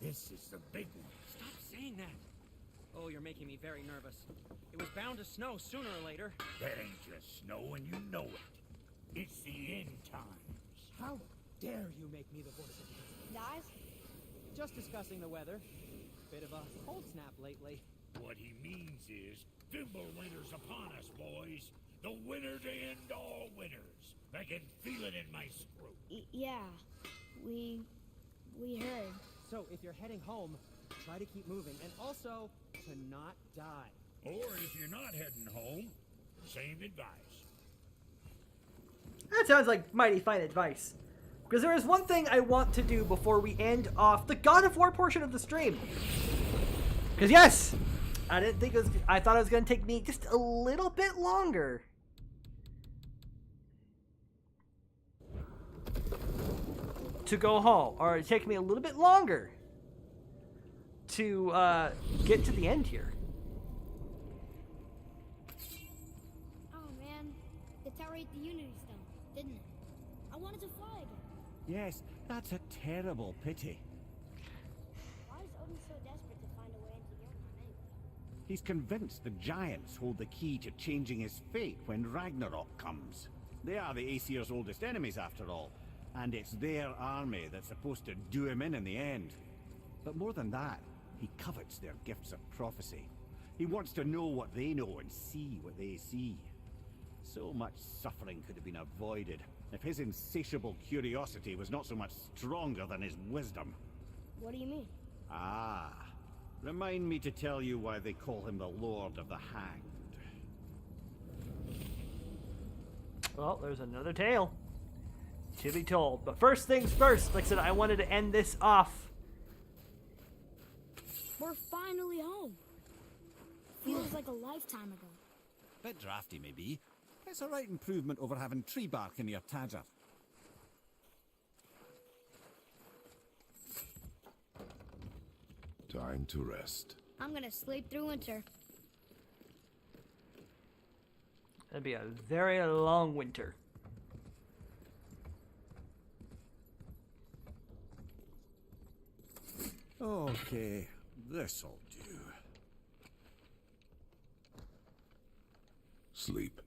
This is the big one. Stop saying that. Oh, you're making me very nervous. It was bound to snow sooner or later. That ain't just snow, and you know it. It's the end times. How dare you make me the voice of reason? Guys? Just discussing the weather. Bit of a cold snap lately. What he means is, Fimbulwinter's upon us, boys. The winter to end all winters. I can feel it in my throat. Yeah. We heard. So, if you're heading home, try to keep moving, and also to not die. Or if you're not heading home, same advice. That sounds like mighty fine advice. Of Because there is one thing I want to do before we end off the God of War portion of the stream. Because yes, I didn't think it was. I thought it was going to take me just a little bit longer. To go home, or it'd take me a little bit longer to get to the end here. Oh man, the tower ate the Unity Stone, didn't it? I wanted to fly again. Yes, that's a terrible pity. Why is Odin so desperate to find a way into Jotunheim anyway? He's convinced the giants hold the key to changing his fate when Ragnarok comes. They are the Aesir's oldest enemies, after all, and it's their army that's supposed to do him in the end. But more than that, he covets their gifts of prophecy. He wants to know what they know and see what they see. So much suffering could have been avoided if his insatiable curiosity was not so much stronger than his wisdom. What do you mean? Ah, remind me to tell you why they call him the Lord of the Hanged. Well, there's another tale to be told. But first things first, like I said, I wanted to end this off. We're finally home. Feels like a lifetime ago. Bit drafty, maybe. It's a right improvement over having tree bark in your tadger. Time to rest. I'm gonna sleep through winter. It'll be a very long winter. Okay, this'll do. Sleep.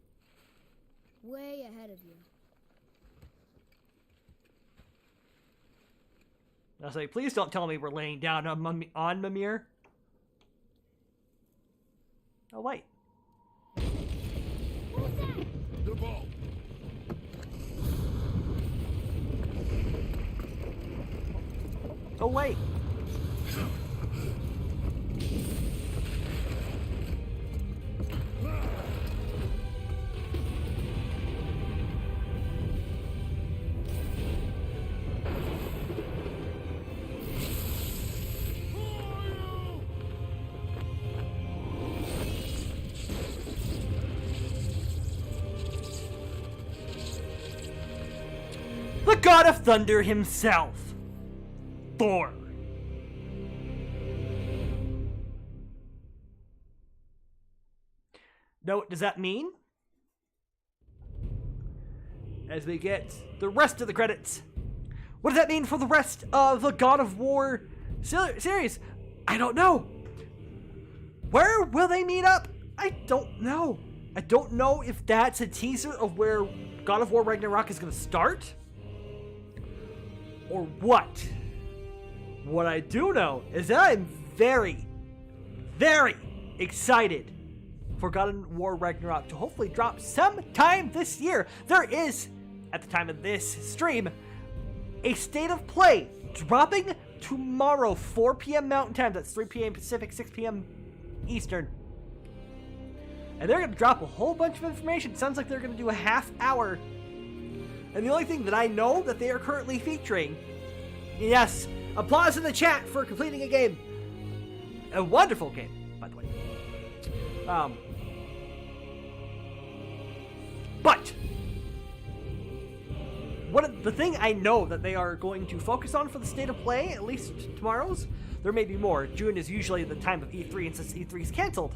Way ahead of you. I say, please don't tell me we're laying down on Mimir. Oh, wait. What was that? The ball. Oh, wait. The God of Thunder himself, Thor. Now, what does that mean? As we get the rest of the credits, what does that mean for the rest of the God of War series? I don't know. Where will they meet up? I don't know. I don't know if that's a teaser of where God of War Ragnarok is going to start, or what. What I do know is that I'm very, very excited for God of War Ragnarok to hopefully drop sometime this year. There is, at the time of this stream, a state of play dropping tomorrow, 4 p.m. Mountain Time. That's 3 p.m. Pacific, 6 p.m. Eastern. And they're going to drop a whole bunch of information. It sounds like they're going to do a half hour. And the only thing that I know that they are currently featuring, yes, applause in the chat for completing a game. A wonderful game, by the way. But the thing I know that they are going to focus on for the state of play, at least tomorrow's, there may be more. June is usually the time of E3, and since E3 is canceled,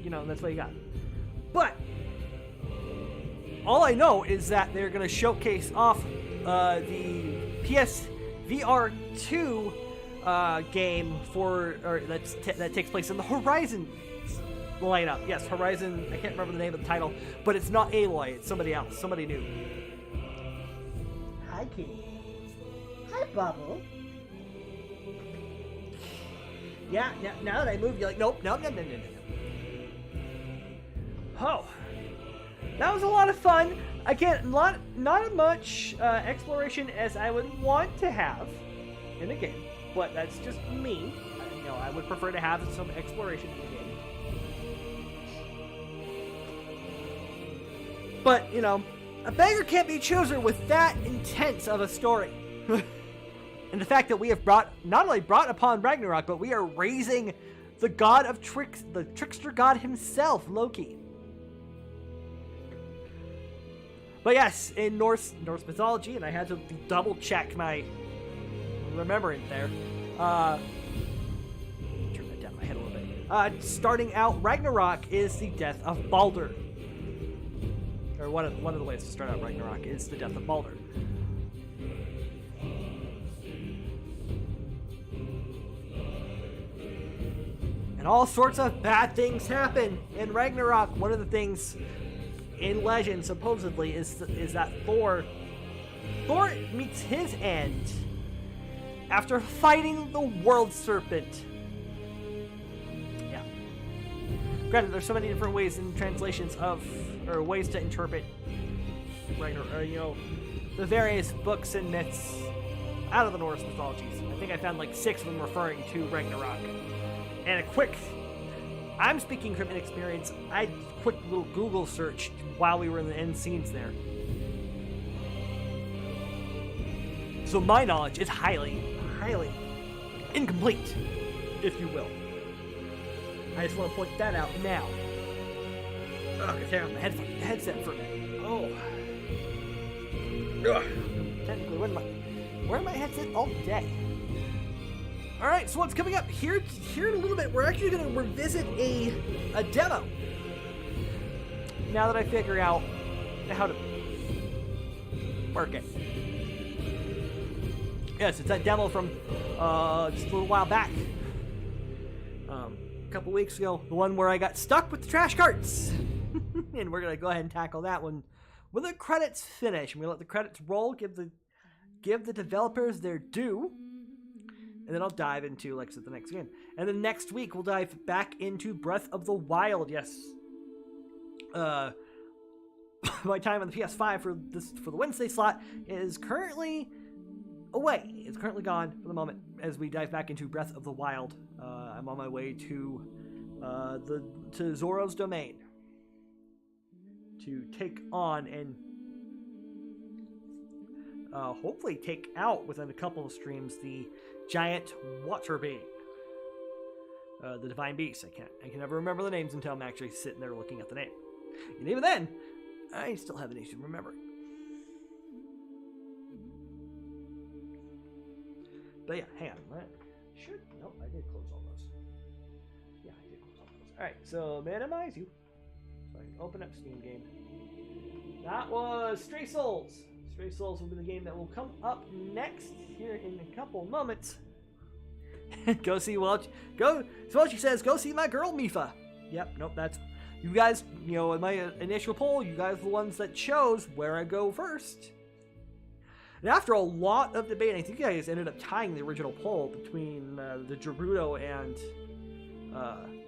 you know, that's what you got. But all I know is that they're going to showcase off the PSVR 2 game that takes place in the Horizon lineup. Yes, Horizon. I can't remember the name of the title, but it's not Aloy. It's somebody else. Somebody new. Hi, Kitty. Hi, Bubble. Yeah. Now that I moved, you're like, nope, no. Oh. That was a lot of fun. Again, not as much exploration as I would want to have in a game, but that's just me. You know, I would prefer to have some exploration in the game. But, you know, A beggar can't be chooser with that intense of a story. And the fact that we have not only brought upon Ragnarok, but we are raising the god of tricks, the trickster god himself, Loki. But yes, in Norse mythology, and I had to double check my remembering there. Turn that down my head a little bit. Starting out, Ragnarok is the death of Balder. Or one of the ways to start out Ragnarok is the death of Balder. And all sorts of bad things happen in Ragnarok. One of the things in legend, supposedly, is that Thor meets his end after fighting the world serpent. Yeah. Granted, there's so many different ways in translations or ways to interpret Ragnarok, or, the various books and myths out of the Norse mythologies. I think I found like 6 of them referring to Ragnarok. And I'm speaking from inexperience, I did a quick little Google search while we were in the end scenes there. So my knowledge is highly incomplete, if you will. I just want to point that out now. Oh, I can tear off my headset for a minute. Oh. Ugh. Technically, wearing my headset all day. Alright, so what's coming up here in a little bit, we're actually going to revisit a demo. Now that I figure out how to work it. Yes, it's that demo from just a little while back. A couple weeks ago, the one where I got stuck with the trash carts. And we're going to go ahead and tackle that one when the credits finish. I'm going to let the credits roll, give the developers their due. And then I'll dive into, like I said, the next game. And then next week, we'll dive back into Breath of the Wild. Yes. My time on the PS5 for the Wednesday slot is currently away. It's currently gone for the moment as we dive back into Breath of the Wild. I'm on my way to Zoro's domain to take on and hopefully take out within a couple of streams the giant water being, the divine beast. I can never remember the names until I'm actually sitting there looking at the name, and even then, I still have an issue remembering. But yeah, hang on. Nope, I did close all those. Yeah, I did close all those. All right, so minimize you, so I can open up Steam game. That was Stray Souls. Stray Souls will be the game that will come up next here in a couple moments. Go see Welch. So Welchy says, go see my girl Mifa. Yep, nope, that's... You guys, in my initial poll, you guys are the ones that chose where I go first. And after a lot of debate, I think you guys ended up tying the original poll between the Gerudo and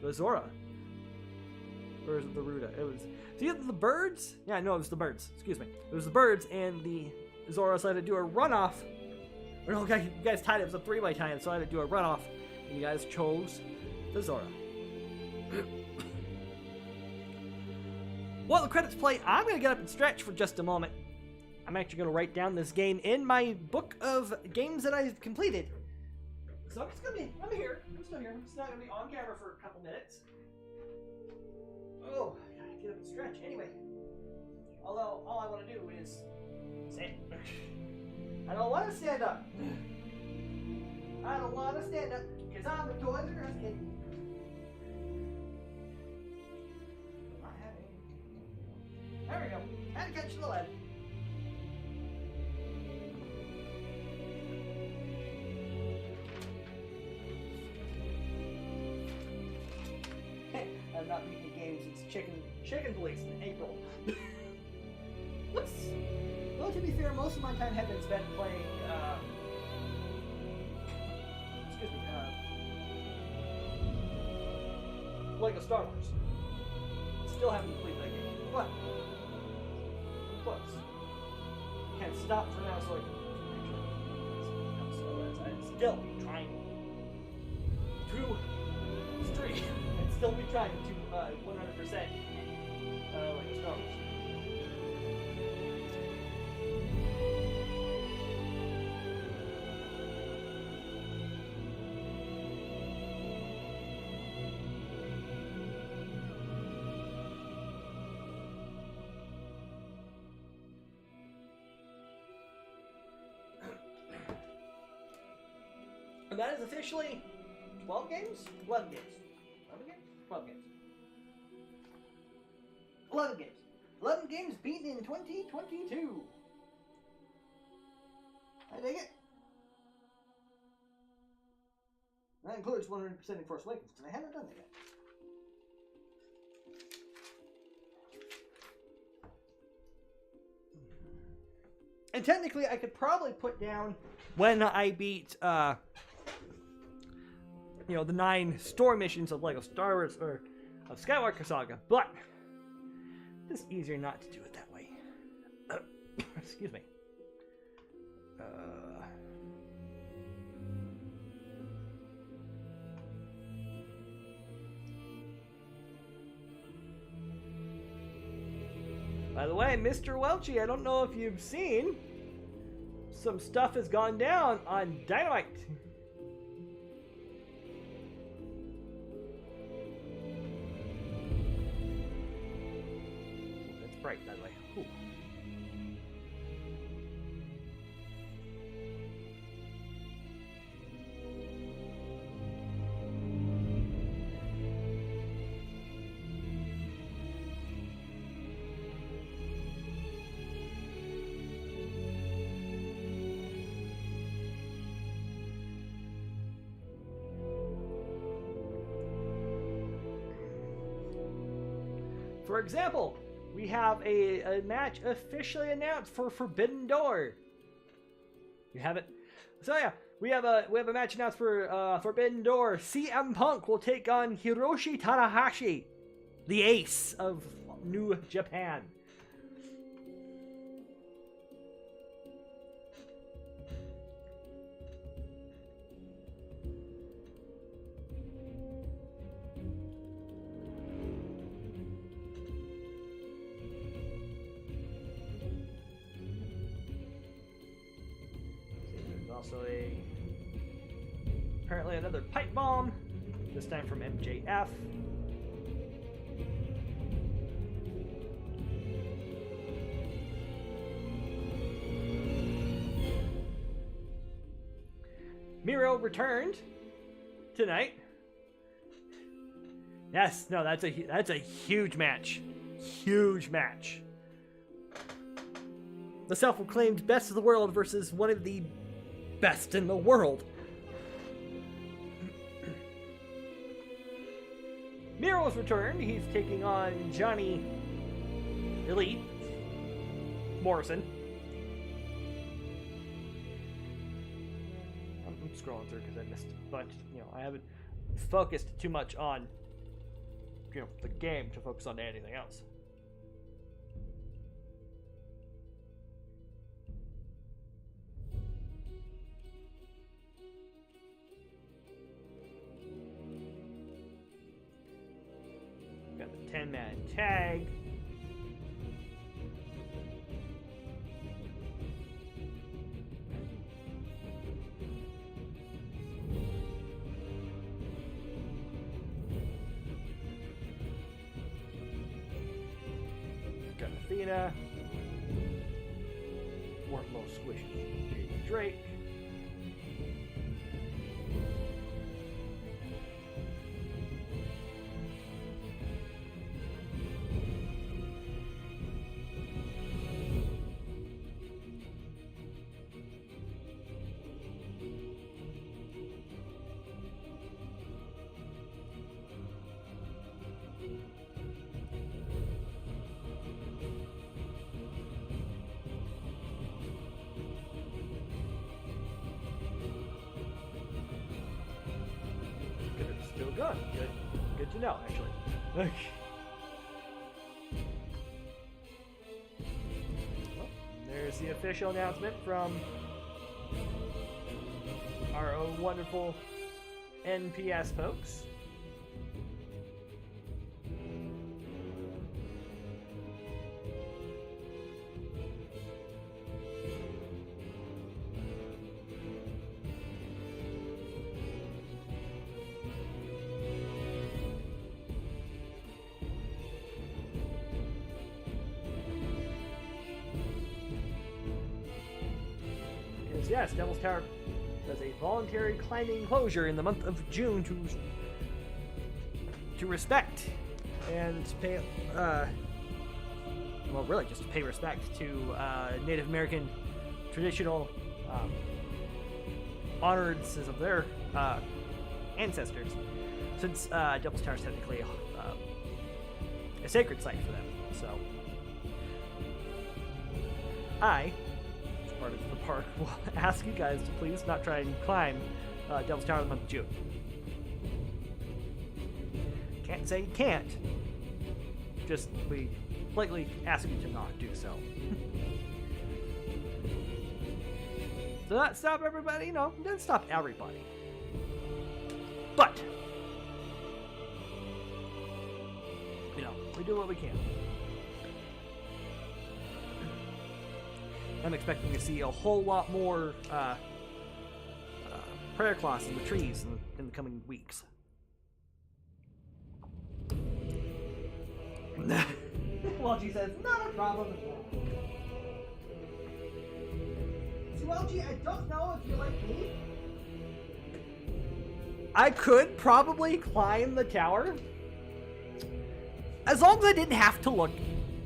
the Zora. Or is it the Ruda? It was... It's either the birds? Yeah, no, it was the birds. Excuse me. It was the birds, and the Zora decided to do a runoff. Or no, you guys tied it. It was a 3-way tie, so I had to do a runoff. And you guys chose the Zora. While the credits play, I'm going to get up and stretch for just a moment. I'm actually going to write down this game in my book of games that I've completed. So I'm just going to be... I'm here. I'm still here. I'm just not going to be on camera for a couple minutes. Oh... Get up and stretch. Anyway, although all I want to do is sit. I don't want to stand up. I don't want to stand up because I'm a Toys R Us kid. There we go. Had to catch the lead. I've not beaten the game since Chicken Police in April. Well, to be fair, most of my time had been spent playing, Lego Star Wars. Still haven't completed that game, but I'm close. Can't stop for now, so I can so I'm still trying to stream. Still be trying to 100% like Star Wars. And that is officially 12 games? 11 games. 11 games? 12 games. 11 games. 11 games beaten in 2022. I dig it. That includes 100% in Force Awakens, because I haven't done that yet. And technically, I could probably put down when I beat, the 9 story missions of LEGO Star Wars, or of Skywalker Saga, but it's easier not to do it that way. Excuse me. By the way, Mr. Welchie, I don't know if you've seen, some stuff has gone down on Dynamite. That's bright, by the way. Ooh. For example, we have a match officially announced for Forbidden Door. You have it? So yeah, we have a match announced for Forbidden Door. CM Punk will take on Hiroshi Tanahashi, the ace of New Japan. Also apparently another pipe bomb, this time from MJF. Miro returned tonight. Yes, no, that's a huge match. Huge match. The self-proclaimed best of the world versus one of the best in the world. Miro's returned. He's taking on Johnny Elite Morrison. I'm scrolling through because I missed a bunch. I haven't focused too much on the game to focus on anything else. Got the 10-man tag. Got Athena. Wardlow squishes Drake. Still good. Good to know, actually. Well, there's the official announcement from our own wonderful NPS folks. Yes, Devil's Tower as a voluntary climbing closure in the month of June to respect and to pay, well, really just to pay respect to Native American traditional honorances of their ancestors, since Devil's Tower is technically a sacred site for them. So I, as part of the park, will ask you guys to please not try and climb Devil's Tower in the month of June. Can't say you can't. Just we politely ask you to not do so. Does that stop everybody? No, it doesn't stop everybody. But you know, we do what we can. I'm expecting to see a whole lot more prayer cloths in the trees in the coming weeks. Welchie says, not a problem at all. See, Welchie, I don't know if you're like me. I could probably climb the tower as long as I didn't have to look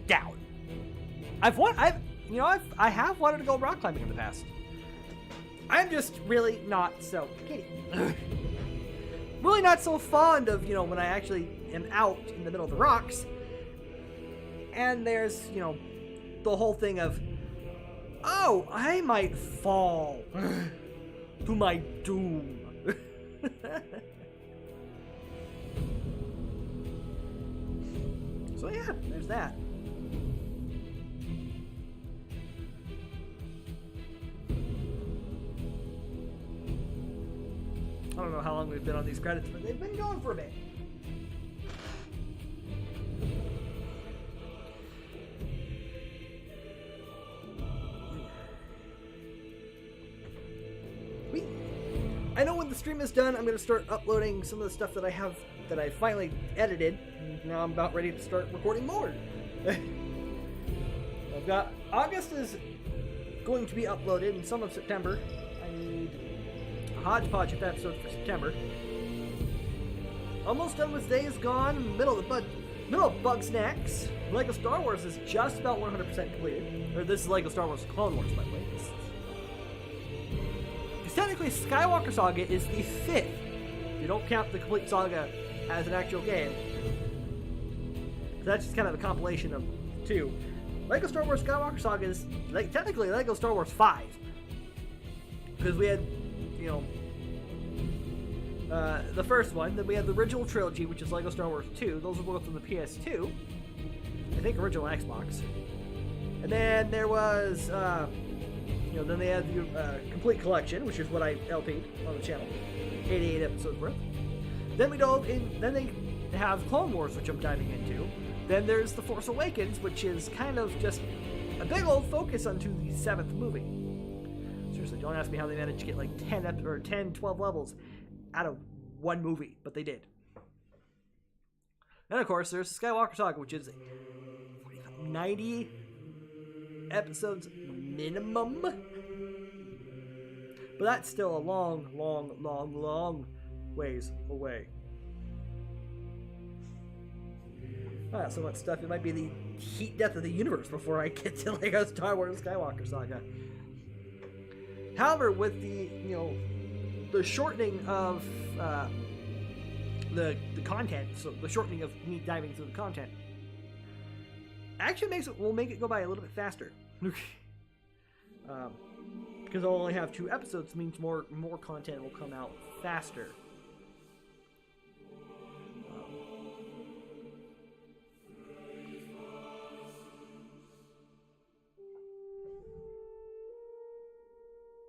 down. I have wanted to go rock climbing in the past. I'm just really not so giddy. Really not so fond of, when I actually am out in the middle of the rocks and there's, the whole thing of, oh, I might fall to my doom. So yeah, there's that. I don't know how long we've been on these credits, but they've been going for a bit. I know when the stream is done, I'm going to start uploading some of the stuff that I have that I finally edited. Now I'm about ready to start recording more. I've got August is going to be uploaded, and some of September. I need a hodgepodge of episodes for September. Almost done with Days Gone, middle of Bug Snacks. Lego Star Wars is just about 100% completed. Or this is Lego Star Wars Clone Wars, by the way. Technically, Skywalker Saga is the 5th. You don't count the complete saga as an actual game. So that's just kind of a compilation of 2. Lego Star Wars Skywalker Saga is technically Lego Star Wars 5. Because we had, the first one. Then we had the original trilogy, which is Lego Star Wars 2. Those were both on the PS2. I think original Xbox. And then there was... then they had the complete collection, which is what I LP'd on the channel. 88 episodes worth. Then we dove in, then they have Clone Wars, which I'm diving into. Then there's The Force Awakens, which is kind of just a big old focus onto the 7th movie. Seriously, don't ask me how they managed to get like 10, 12 levels out of one movie, but they did. And of course, there's the Skywalker Saga, which is 90 episodes minimum, but that's still a long ways away. So much stuff. It might be the heat death of the universe before I get to Lego Star Wars Skywalker Saga. However, with the shortening of the content, so the shortening of me diving through the content, actually will make it go by a little bit faster. Because I'll only have 2 episodes, means more content will come out faster.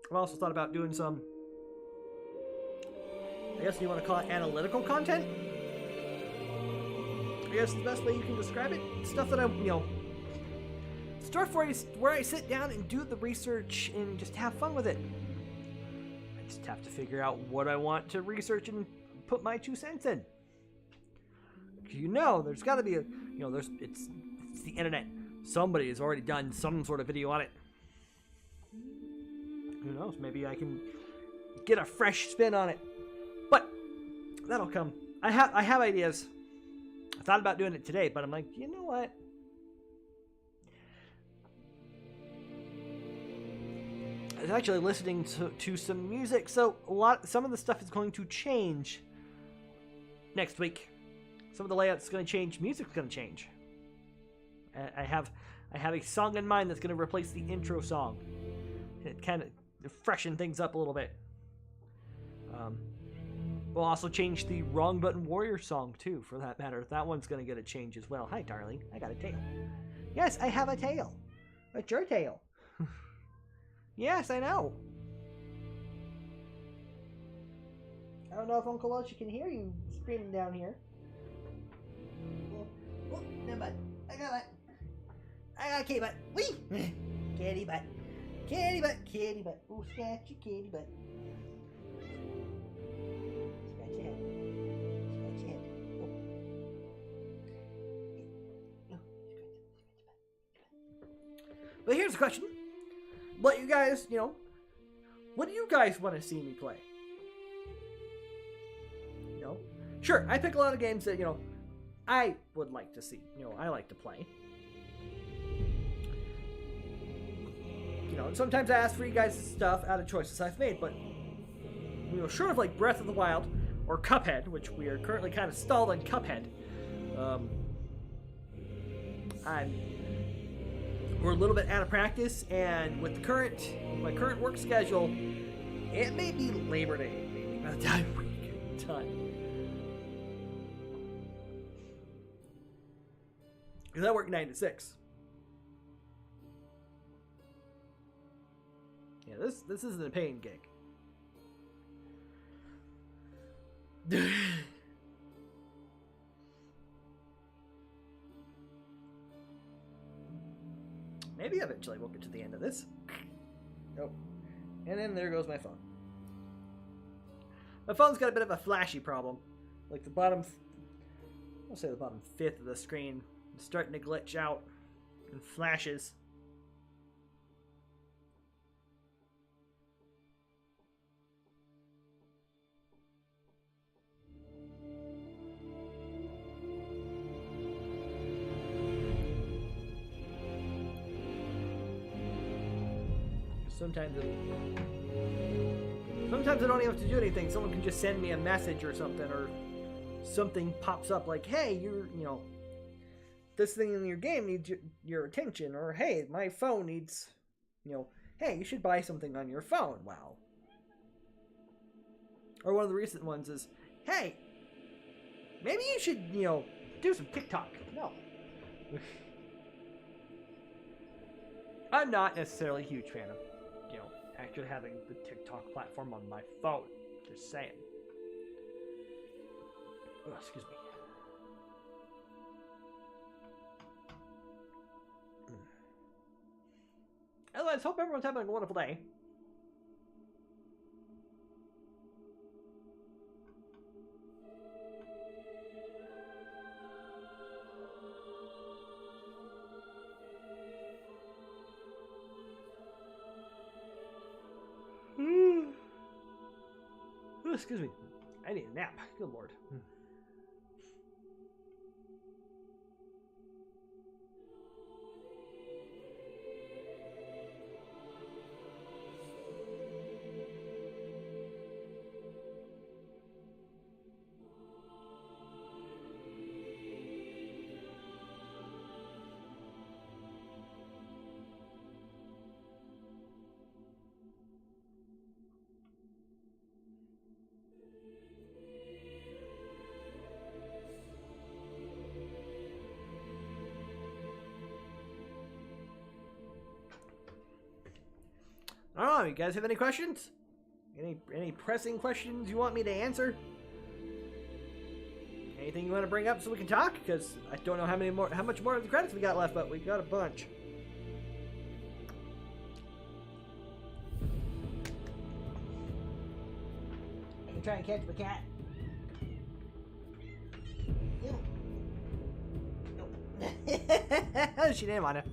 I've also thought about doing some, I guess you want to call it analytical content? I guess the best way you can describe it, stuff that I'm, stuff where I sit down and do the research and just have fun with it. I just have to figure out what I want to research and put my 2 cents in. There's got to be it's the internet. Somebody has already done some sort of video on it. Who knows? Maybe I can get a fresh spin on it. But that'll come. I have ideas. I thought about doing it today, but I'm like, you know what? I was actually listening to some music, so some of the stuff is going to change next week. Some of the layout's going to change. Music's going to change. I have a song in mind that's going to replace the intro song. It kind of freshen things up a little bit. We'll also change the Wrong Button Warrior song too, for that matter. That one's going to get a change as well. Hi, darling. I got a tail. Yes, I have a tail. It's your tail. Yes, I know. I don't know if Uncle Archie can hear you screaming down here. Oh, no butt. I got it. I got a kitty butt. Wee! Kitty butt. Kitty butt. Kitty butt. Oh, scratch your kitty butt. Scratch your head. Scratch your head. Oh. No. But here's the question. Let you guys, what do you guys want to see me play? Sure, I pick a lot of games that, I would like to see. I like to play. And sometimes I ask for you guys' stuff out of choices I've made, but, short of like Breath of the Wild or Cuphead, which we are currently kind of stalled on Cuphead, we're a little bit out of practice, and with my current work schedule, it may be Labor Day, maybe, by the time we get done. Because I work 9 to 6. Yeah, this isn't a paying gig. Maybe eventually we'll get to the end of this. Nope. And then there goes my phone. My phone's got a bit of a flashy problem. Like the bottom fifth of the screen is starting to glitch out and flashes. Sometimes I don't even have to do anything. Someone can just send me a message or something, or something pops up like, hey, this thing in your game needs your attention, or hey, my phone needs, hey, you should buy something on your phone. Wow. Or one of the recent ones is, hey, maybe you should, do some TikTok. No. I'm not necessarily a huge fan of actually having the TikTok platform on my phone. Just saying. Oh, excuse me. Otherwise, hope everyone's having a wonderful day. Oh, excuse me. I need a nap. Good lord. I don't know, you guys have any questions? Any pressing questions you want me to answer? Anything you want to bring up so we can talk? Because I don't know how much more of the credits we got left, but we got a bunch. I can try and catch the cat. Ew. She didn't want to.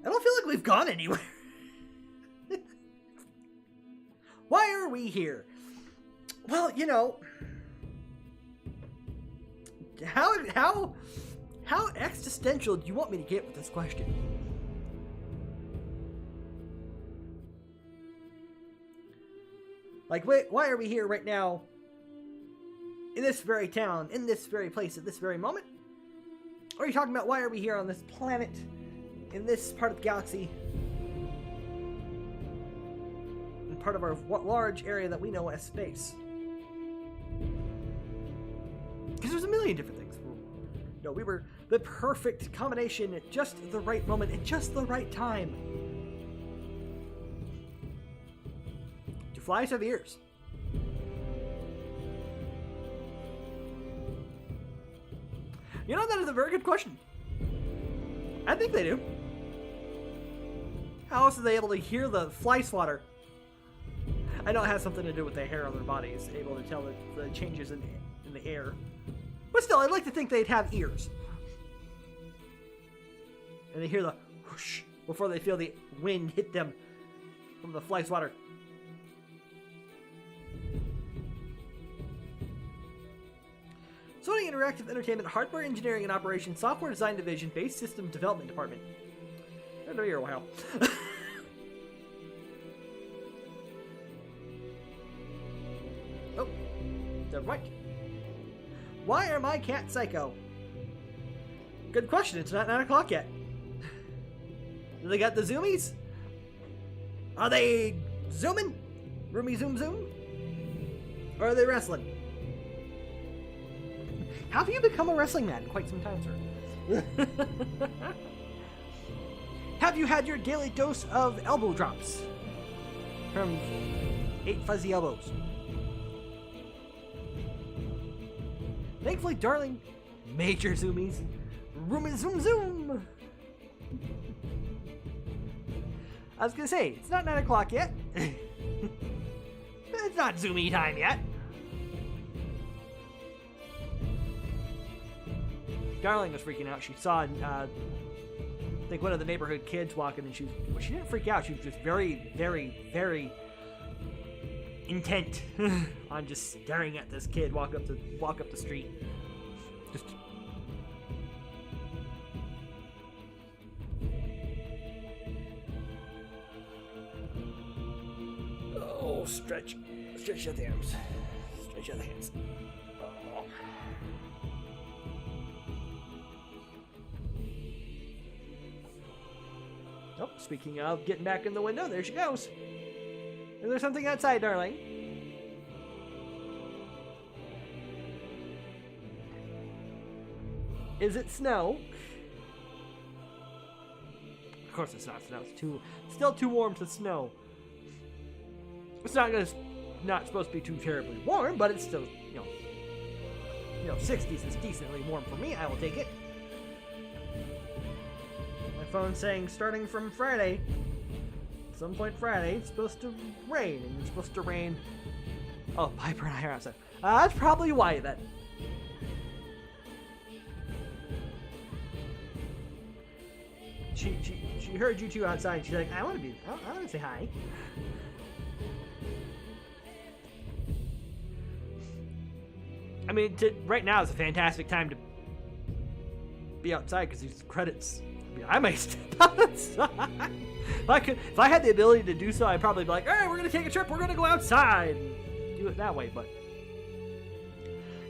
I don't feel like we've gone anywhere. Why are we here? Well, you know, how existential do you want me to get with this question? Like, wait, why are we here right now? In this very town, in this very place, at this very moment? Or are you talking about why are we here on this planet, in this part of the galaxy, in part of our large area that we know as space? Because there's a million different things. No, we were the perfect combination at just the right moment, at just the right time. Do flies have ears? You know, that is a very good question. I think they do. How else are they able to hear the fly swatter? I know it has something to do with the hair on their bodies, able to tell the changes in the air. But still, I'd like to think they'd have ears. And they hear the whoosh before they feel the wind hit them from the fly swatter. Sony Interactive Entertainment Hardware Engineering and Operations Software Design Division Base System Development Department. Been there here a while. Oh, they're right. Why are my cats psycho? Good question. It's not 9 o'clock yet. Do they got the zoomies? Are they zooming? Roomy zoom zoom? Or are they wrestling? How have you become a wrestling man? Quite some time, sir. Have you had your daily dose of elbow drops? From 8 Fuzzy Elbows. Thankfully, darling, major zoomies. Roomy zoom zoom! I was gonna say, it's not 9 o'clock yet. It's not zoomy time yet. Darling was freaking out. She saw, I think, one of the neighborhood kids walking, and she didn't freak out. She was just very, very, very intent on just staring at this kid walk up the street. Just. Oh, stretch out the arms. Stretch out the hands. Oh, speaking of getting back in the window, there she goes. Is there something outside, darling? Is it snow? Of course it's not snow. It's still too warm to snow. It's not supposed to be too terribly warm, but it's still, you know, 60s is decently warm for me. I will take it. My phone's saying starting from Friday, at some point Friday, it's supposed to rain, and it's supposed to rain. Oh, Piper and I are outside. That's probably why then. She heard you two outside. She's like, I want to say hi. I mean, right now is a fantastic time to be outside because these credits. I mean, I might step outside. If I had the ability to do so, I'd probably be like, all right, we're gonna take a trip. We're gonna go outside and do it that way. But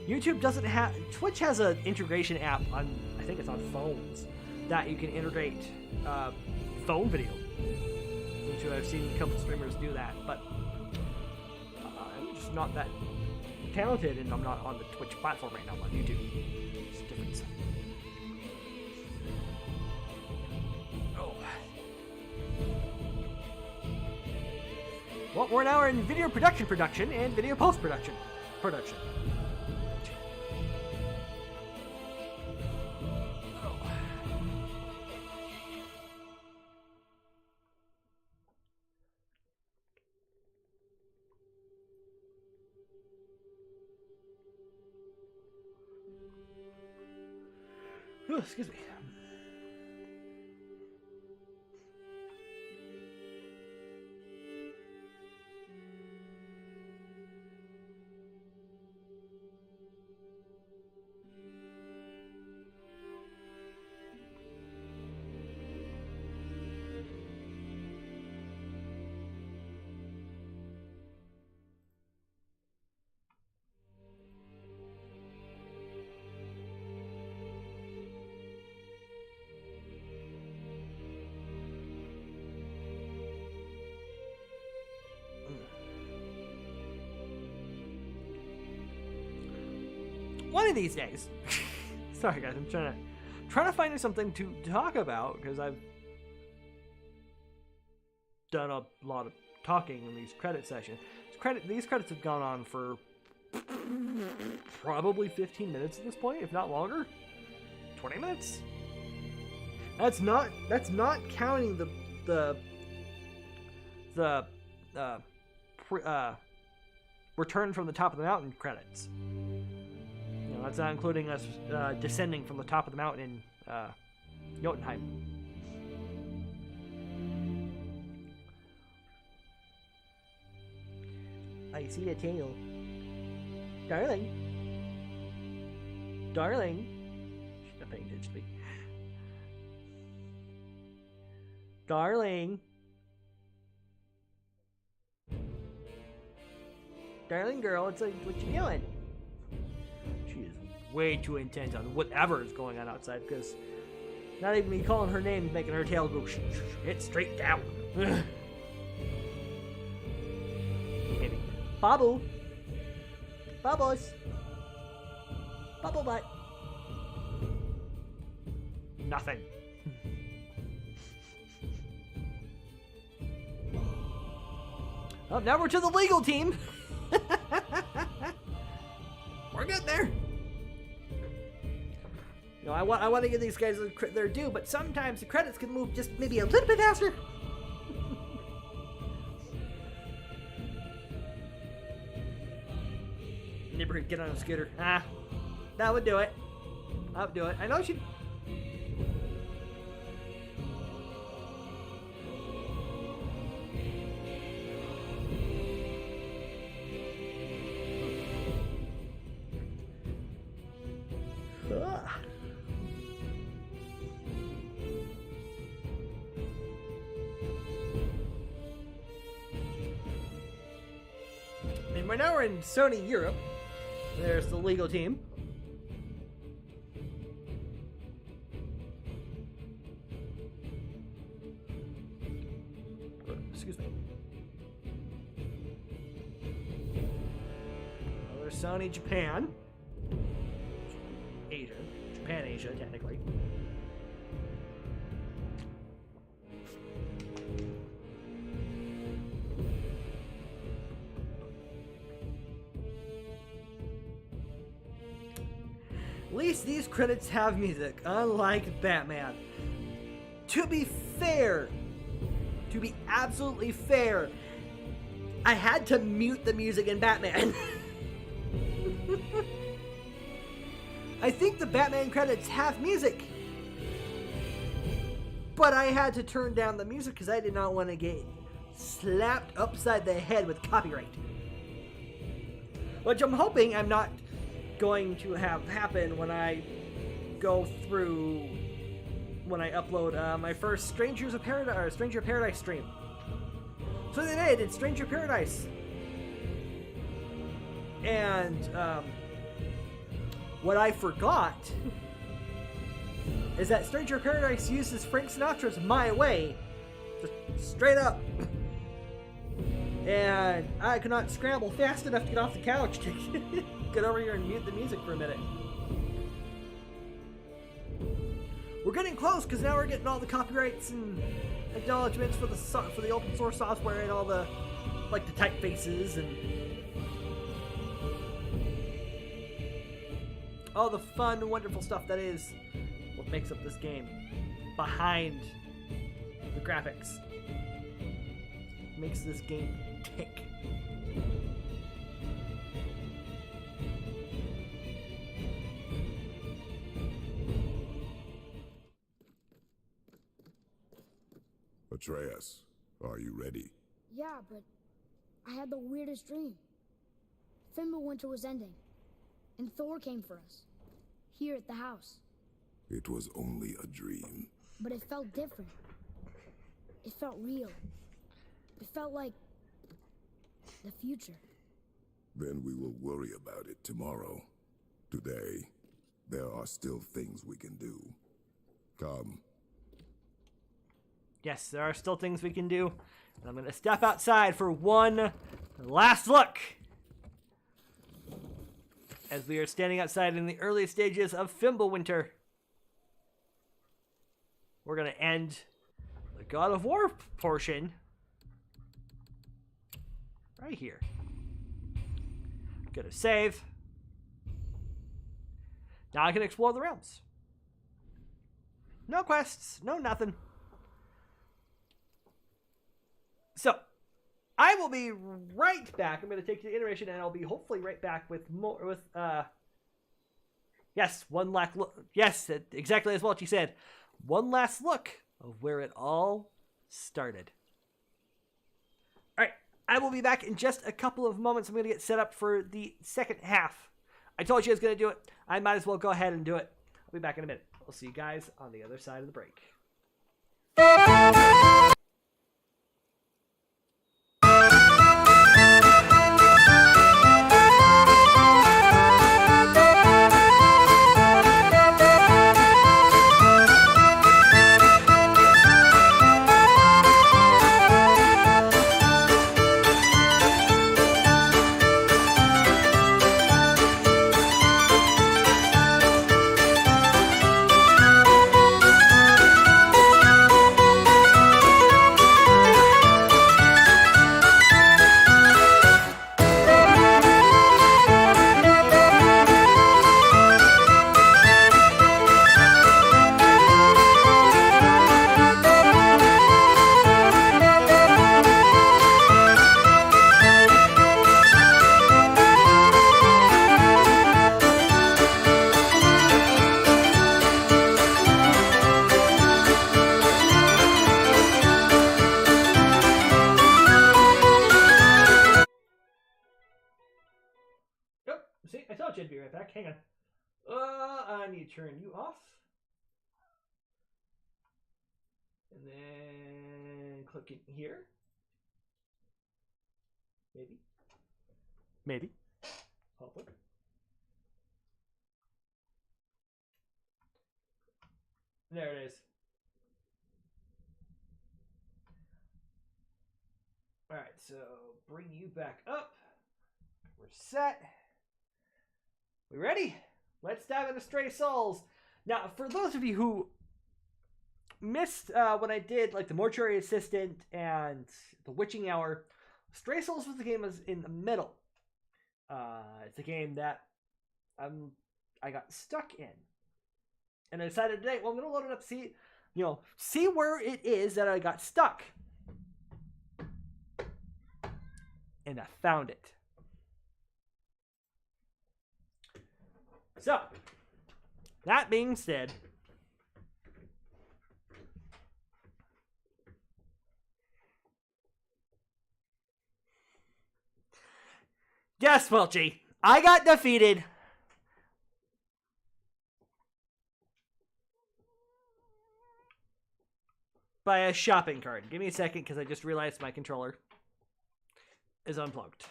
YouTube doesn't have. Twitch has an integration app on. I think it's on phones that you can integrate phone video. Which I've seen a couple streamers do that, but I'm just not that talented, and I'm not on the Twitch platform right now. I'm on YouTube. It's a difference. Oh. Well, we're now in video production and video post-production. Production. Oh, excuse me. one of these days. Sorry guys, I'm trying to find something to talk about because I've done a lot of talking in these credit sessions. These credits have gone on for probably 15 minutes at this point, if not longer. 20 minutes. That's not counting the return from the top of the mountain credits. You know, that's not including us descending from the top of the mountain in Jotunheim. I see a tail. Darling. Darling. She's not paying attention to me. Darling. Darling girl, what you doing? She is way too intent on whatever is going on outside because not even me calling her name is making her tail go hit straight down. Maybe. Babu. Bubbles. Bubble butt. Nothing. Oh, now we're to the legal team. We're getting there. You know, I want to give these guys their due, but sometimes the credits can move just maybe a little bit faster. Never get on a scooter. Ah, that would do it. That would do it. I know she. And right now we're in Sony Europe. There's the legal team. Excuse me. There's Sony Japan. Asia. Japan, Asia, technically. At least these credits have music, unlike Batman. To be fair, to be absolutely fair, I had to mute the music in Batman. I think the Batman credits have music, but I had to turn down the music because I did not want to get slapped upside the head with copyright. Which I'm hoping I'm not going to have happen when I go through, when I upload my first Stranger of Paradise stream. So the other day I did Stranger of Paradise, and what I forgot is that Stranger of Paradise uses Frank Sinatra's My Way, just straight up. And I could not scramble fast enough to get off the couch to get over here and mute the music for a minute. We're getting close because now we're getting all the copyrights and acknowledgments for the open source software and all the, like, the typefaces and all the fun, wonderful stuff that is what makes up this game behind the graphics. Makes this game tick. Atreus, are you ready? Yeah, but I had the weirdest dream. Fimbulwinter was ending, and Thor came for us, here at the house. It was only a dream. But it felt different. It felt real. It felt like the future. Then we will worry about it tomorrow. Today, there are still things we can do. Come. Yes, there are still things we can do. And I'm going to step outside for one last look. as we are standing outside in the early stages of Fimbulwinter. We're going to end the God of War portion right here. Gonna save. Now I can explore the realms. No quests, no nothing. So, I will be right back. I'm going to take the iteration, and I'll be hopefully right back with more. Yes, one last look. Yes, exactly as what you said. One last look of where it all started. All right, I will be back in just a couple of moments. I'm going to get set up for the second half. I told you I was going to do it. I might as well go ahead and do it. I'll be back in a minute. We'll see you guys on the other side of the break. See, I told you I'd be right back. Hang on. I need to turn you off. And then click in here. Maybe. Maybe. Hopefully. There it is. Alright, so bring you back up. We're set. We ready? Let's dive into Stray Souls. Now, for those of you who missed when I did like the Mortuary Assistant and the Witching Hour, Stray Souls was the game was in the middle. It's a game that I got stuck in, and I decided today, well, I'm gonna load it up, see where it is that I got stuck, and I found it. So, that being said, yes, Welchie, I got defeated by a shopping cart. Give me a second, because I just realized my controller is unplugged.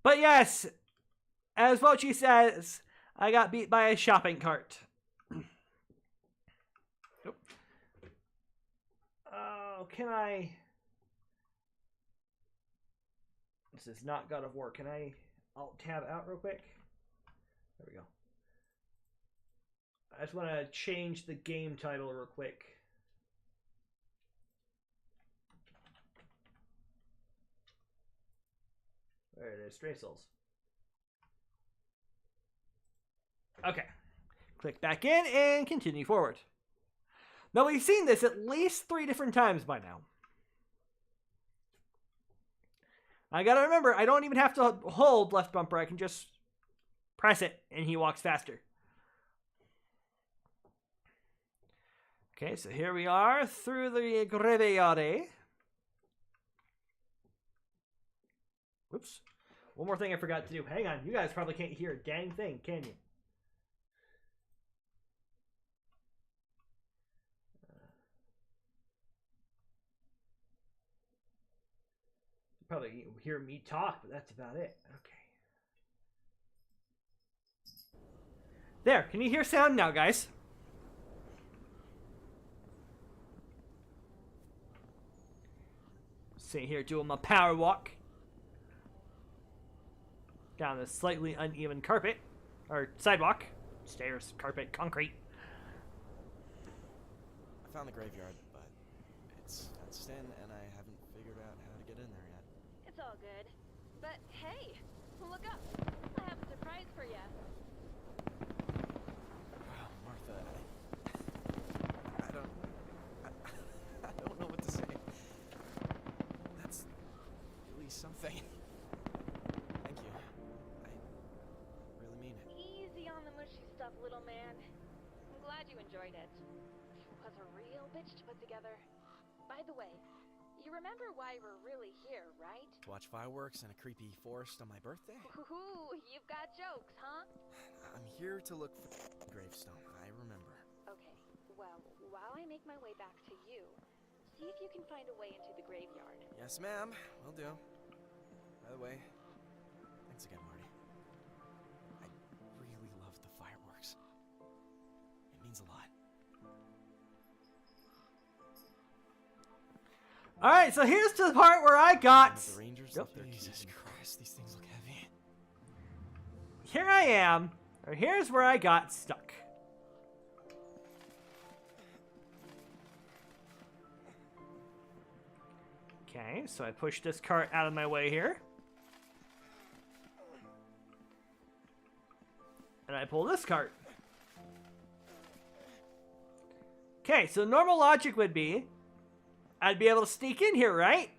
But yes, as Welchie says, I got beat by a shopping cart. Oh, can I... This is not God of War. Can I Alt-Tab out real quick? There we go. I just want to change the game title real quick. There it is, Stray Souls. Okay. Click back in and continue forward. Now, we've seen this at least 3 different times by now. I gotta remember, I don't even have to hold left bumper. I can just press it and he walks faster. Okay, so here we are through the graveyard. Oops. One more thing I forgot to do. Hang on, you guys probably can't hear a dang thing, can you? Probably hear me talk, but that's about it. Okay. There, can you hear sound now, guys? Sitting here doing my power walk down this slightly uneven carpet, or sidewalk, stairs, carpet, concrete. I found the graveyard, but it's fenced in, and I haven't figured out how to get in there yet. It's all good. But hey, look up. I have a surprise for you. Wow, Martha, I don't know what to say. That's really something. Thank you. I really mean it. Easy on the mushy stuff, little man. I'm glad you enjoyed it. It was a real bitch to put together. By the way, you remember why we're really here, right? To watch fireworks in a creepy forest on my birthday? Ooh, you've got jokes, huh? I'm here to look for the gravestone. I remember. Okay, well, while I make my way back to you, see if you can find a way into the graveyard. Yes, ma'am. Will do. By the way, thanks again, Marty. I really love the fireworks. It means a lot. All right, so here's to the part where I got. The Rangers left their Jesus Christ, these things look heavy. Here I am. Or here's where I got stuck. Okay, so I push this cart out of my way here. And I pull this cart. Okay, so normal logic would be I'd be able to sneak in here, right?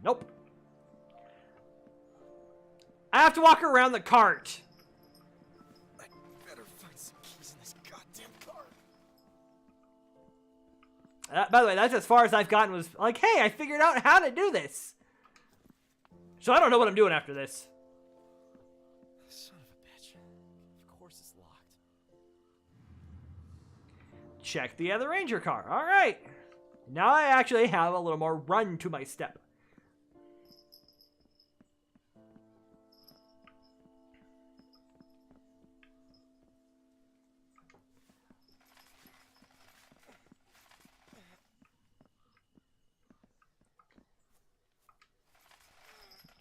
Nope. I have to walk around the cart. I better find some keys in this goddamn car. By the way, that's as far as I've gotten was like, hey, I figured out how to do this. So I don't know what I'm doing after this. Son of a bitch. Of course it's locked. Check the other ranger car. All right. Now I actually have a little more run to my step.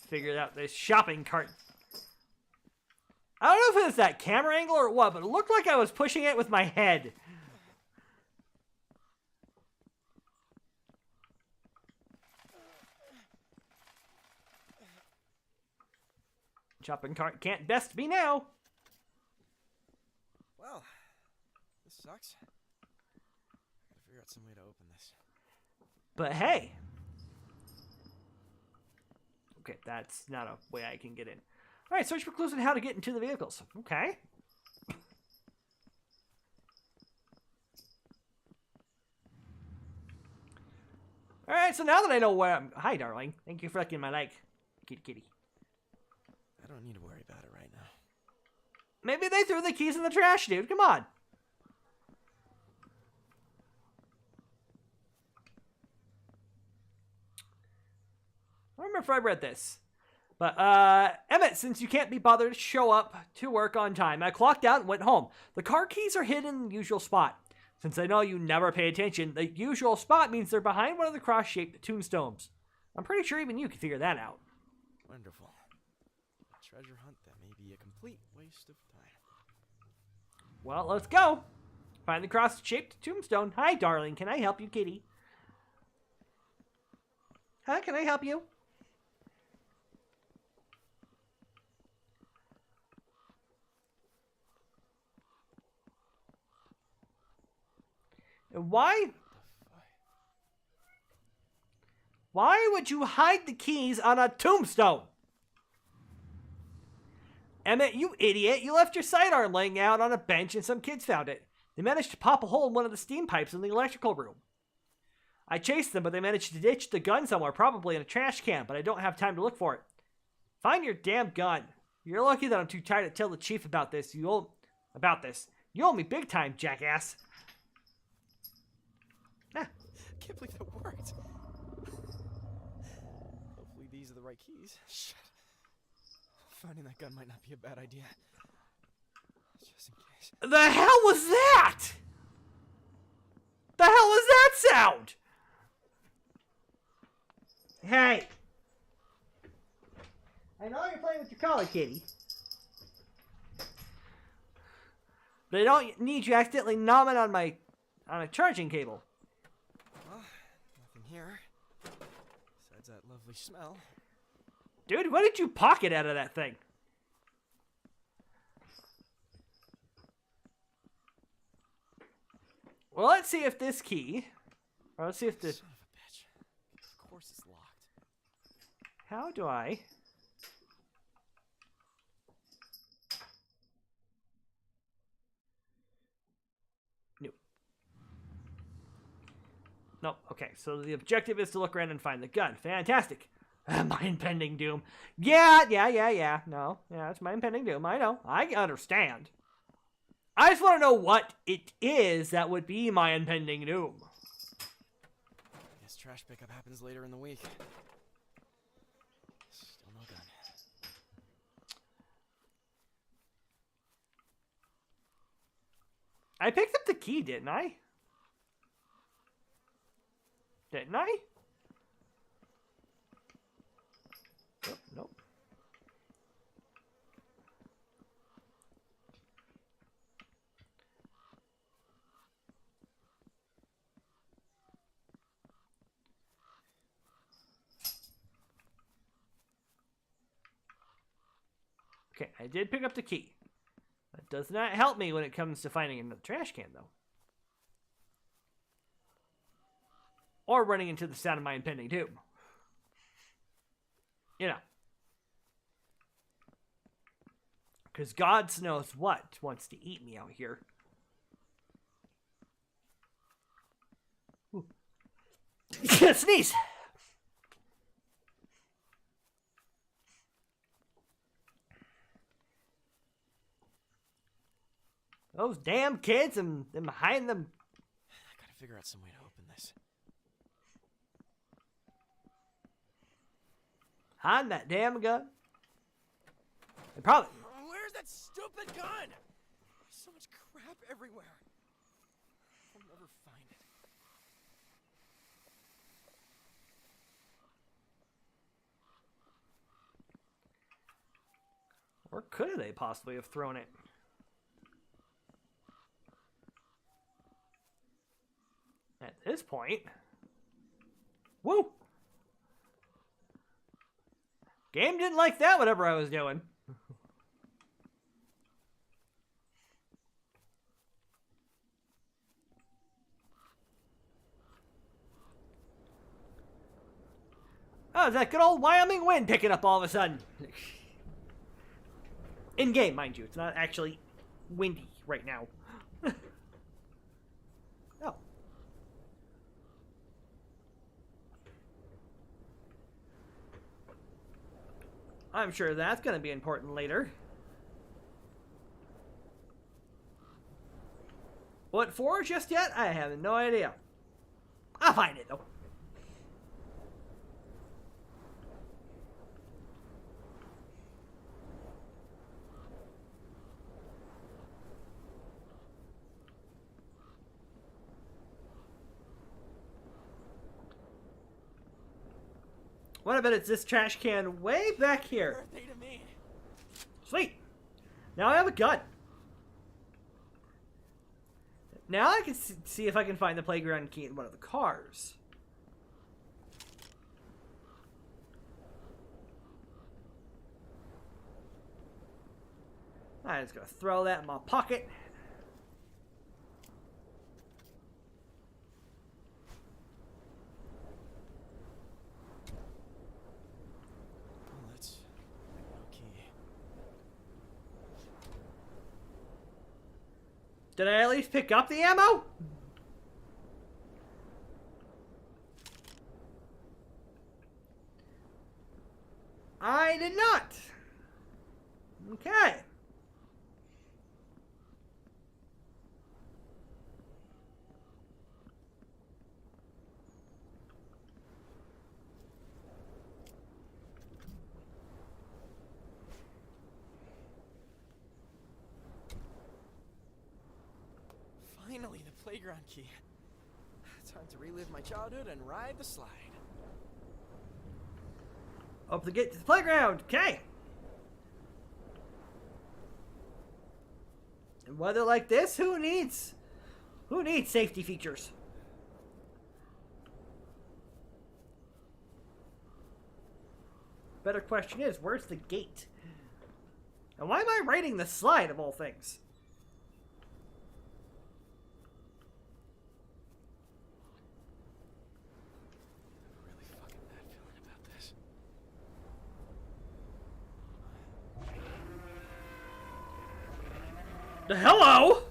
Figured out this shopping cart. I don't know if it was that camera angle or what, but it looked like I was pushing it with my head. Shopping cart can't best me now. Well, this sucks. Gotta figure out some way to open this. But hey. Okay, that's not a way I can get in. All right, search for clues on how to get into the vehicles. Okay. All right, so now that I know where I'm... Hi, darling. Thank you for licking my leg. Kitty, kitty. I don't need to worry about it right now. Maybe they threw the keys in the trash, dude. Come on. I don't remember if I read this. But, Emmett, since you can't be bothered to show up to work on time, I clocked out and went home. The car keys are hidden in the usual spot. Since I know you never pay attention, the usual spot means they're behind one of the cross-shaped tombstones. I'm pretty sure even you can figure that out. Wonderful. A treasure hunt that may be a complete waste of time. Well, let's go. Find the cross-shaped tombstone. Hi, darling. Can I help you, kitty? Huh? Can I help you? And why? Why would you hide the keys on a tombstone? Emmett, you idiot. You left your sidearm laying out on a bench and some kids found it. They managed to pop a hole in one of the steam pipes in the electrical room. I chased them, but they managed to ditch the gun somewhere, probably in a trash can, but I don't have time to look for it. Find your damn gun. You're lucky that I'm too tired to tell the chief about this. You owe me big time, jackass. Can't believe that worked. Hopefully these right keys. Shit. Finding that gun might not be a bad idea. Just in case. The hell was that? The hell was that sound? Hey. I know you're playing with your collar, kitty. But I don't need you accidentally nomming on a charging cable. Well, nothing here. Besides that lovely smell. Dude, what did you pocket out of that thing? Well, let's see if this key... Or let's see if the... Son of a bitch. Of course it's locked. How do I... Nope. Nope. Okay, so the objective is to look around and find the gun. Fantastic. My impending doom. Yeah. No, yeah, it's my impending doom. I know. I understand. I just want to know what it is that would be my impending doom. I guess trash pickup happens later in the week. Still no gun. I picked up the key, didn't I? Didn't I? Oh, nope. Okay, I did pick up the key. That does not help me when it comes to finding another trash can, though. Or running into the sound of my impending doom. You know. Because God knows what wants to eat me out here. Sneeze! Those damn kids and them behind them. I gotta figure out some way to open this. Hide that damn gun. And probably. Where's that stupid gun? There's so much crap everywhere. I'll never find it. Or could they possibly have thrown it? At this point. Woo! Game didn't like that, whatever I was doing. Oh, it's that good old Wyoming wind picking up all of a sudden. In game, mind you. It's not actually windy right now. Oh. I'm sure that's going to be important later. What for just yet? I have no idea. I'll find it though. What about it's this trash can way back here? Birthday to me. Sweet. Now I have a gun. Now I can see if I can find the playground key in one of the cars. I'm just gonna throw that in my pocket. Did I at least pick up the ammo? I did not. Okay. playground key. Time to relive my childhood and ride the slide. Open the gate to the playground. Okay. And weather like this, who needs safety features? Better question is, where's the gate? And why am I riding the slide of all things? Hello?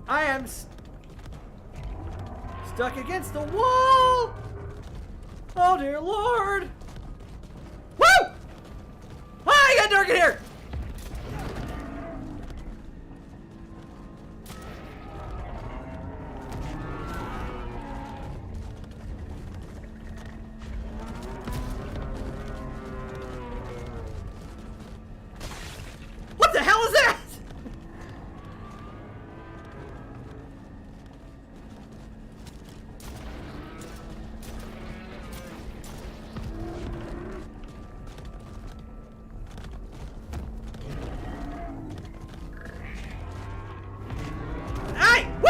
I am stuck against the wall! Oh dear Lord! Woo! Ah, you got dark in here! What the hell is that? Hey! Woo!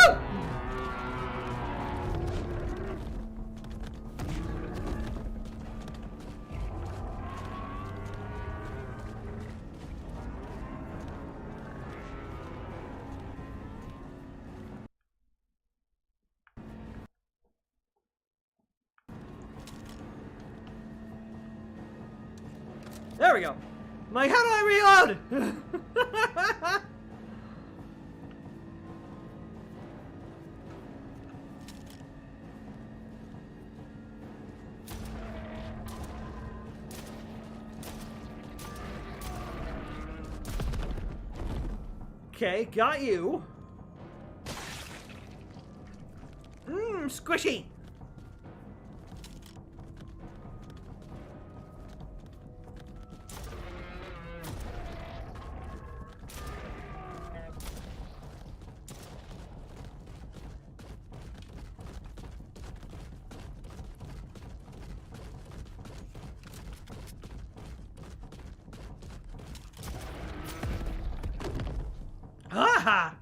There we go. I'm like, how do I reload? Okay, got you. Squishy. Ha!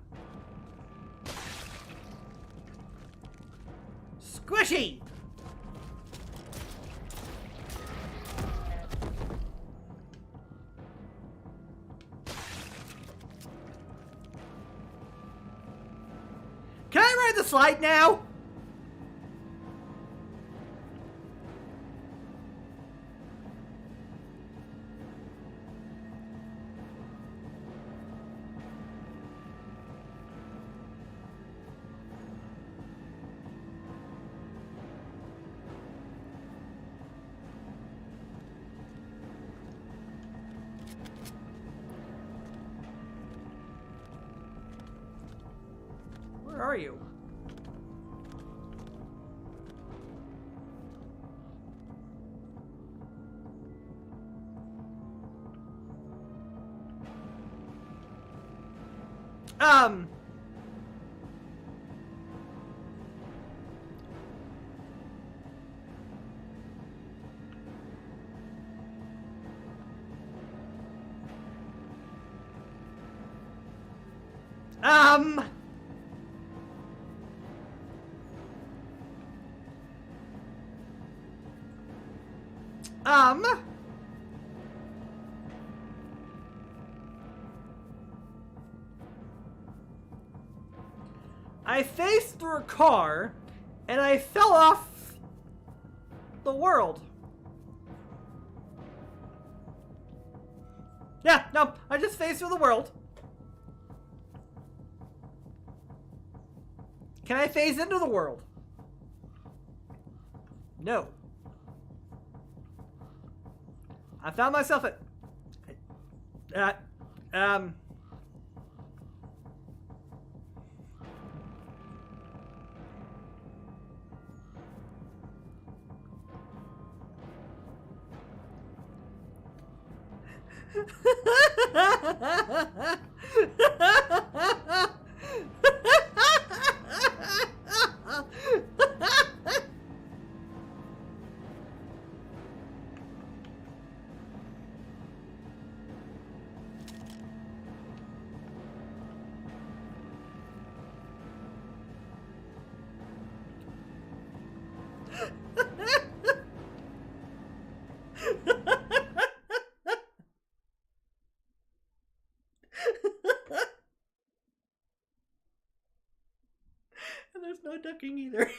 Squishy! Can I ride the slide now? Where are you? I faced through a car, and I fell off the world. Yeah, no, I just phased through the world. Can I phase into the world? No. I found myself at... And there's no ducking either.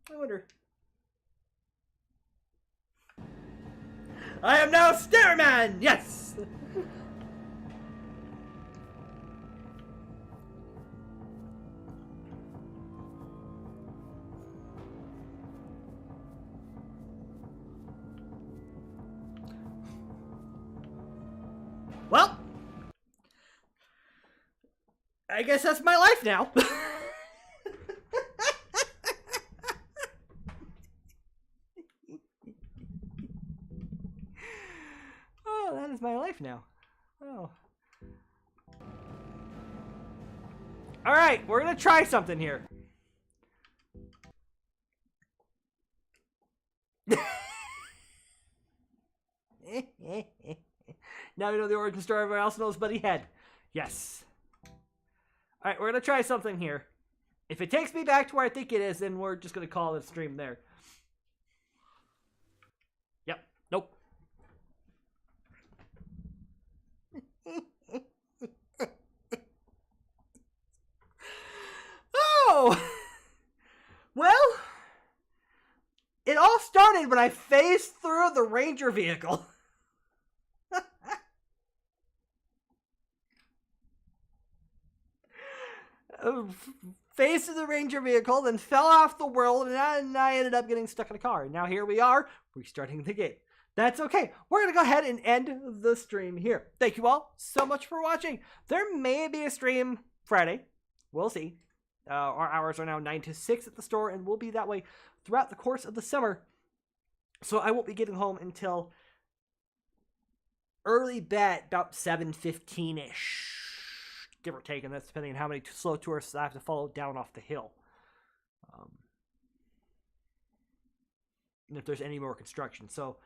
I wonder. I am now Stairman! Yes! Well, I guess that's my life now. Oh, that is my life now. Oh. All right, we're gonna try something here. Now we know the origin story. Everyone else knows Buddy Head. Yes. All right, we're gonna try something here. If it takes me back to where I think it is, then we're just gonna call the stream there. Yep. Nope. Oh! Well, it all started when I phased through the Ranger vehicle. Phased through the Ranger vehicle, then fell off the world, and I ended up getting stuck in a car. Now here we are, restarting the game. That's okay. We're going to go ahead and end the stream here. Thank you all so much for watching. There may be a stream Friday. We'll see. Our hours are now 9 to 6 at the store, and we'll be that way throughout the course of the summer. So I won't be getting home until early bet, about 7:15-ish. Give or take, and that's depending on how many slow tourists I have to follow down off the hill. And if there's any more construction. So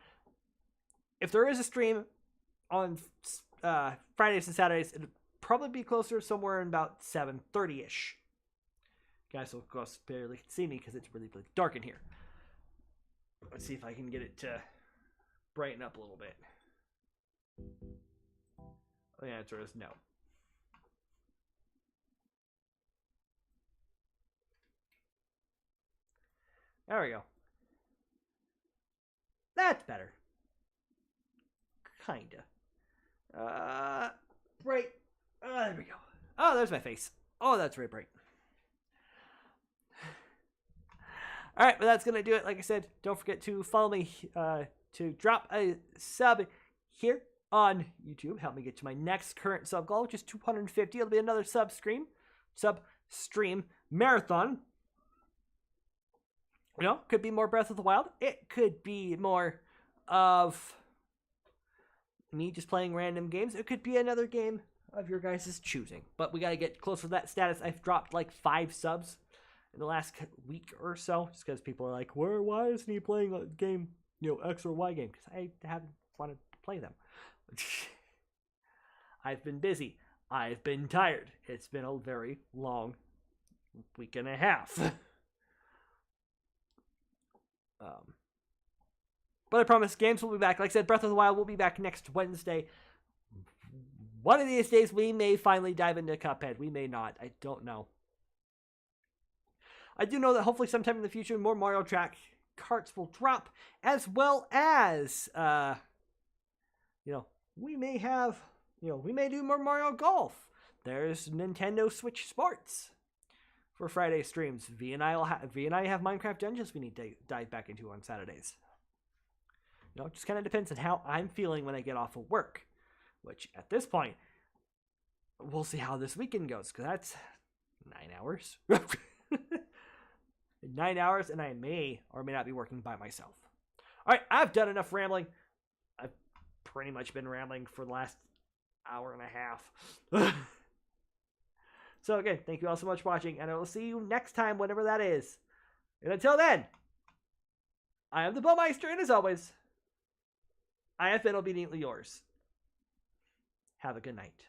if there is a stream on Fridays and Saturdays, it'll probably be closer somewhere in about 7:30-ish. Guys will of course barely see me because it's really, really dark in here. Let's see if I can get it to brighten up a little bit. The answer is no. There we go. That's better. Kinda. Bright. There we go. Oh, there's my face. Oh, that's very bright. Alright, but that's going to do it. Like I said, don't forget to follow me, to drop a sub here on YouTube. Help me get to my next current sub goal, which is 250. It'll be another sub stream marathon. You know, could be more Breath of the Wild. It could be more of me just playing random games. It could be another game of your guys' choosing. But we got to get closer to that status. I've dropped like 5 subs in the last week or so, just because people are like, why isn't he playing a game, X or Y game? Because I haven't wanted to play them. I've been busy. I've been tired. It's been a very long week and a half. But I promise, games will be back. Like I said, Breath of the Wild will be back next Wednesday. One of these days, we may finally dive into Cuphead. We may not. I don't know. I do know that hopefully sometime in the future, more Mario track carts will drop, as well as, we may have, we may do more Mario Golf. There's Nintendo Switch Sports for Friday streams. V and I have Minecraft Dungeons we need to dive back into on Saturdays. It just kind of depends on how I'm feeling when I get off of work, which at this point, we'll see how this weekend goes, because that's 9 hours. 9 hours, and I may or may not be working by myself. All right, I've done enough rambling. I've pretty much been rambling for the last hour and a half. So again, thank you all so much for watching, and I will see you next time, whenever that is. And until then, I am the Bowmeister, and as always, I have been obediently yours. Have a good night.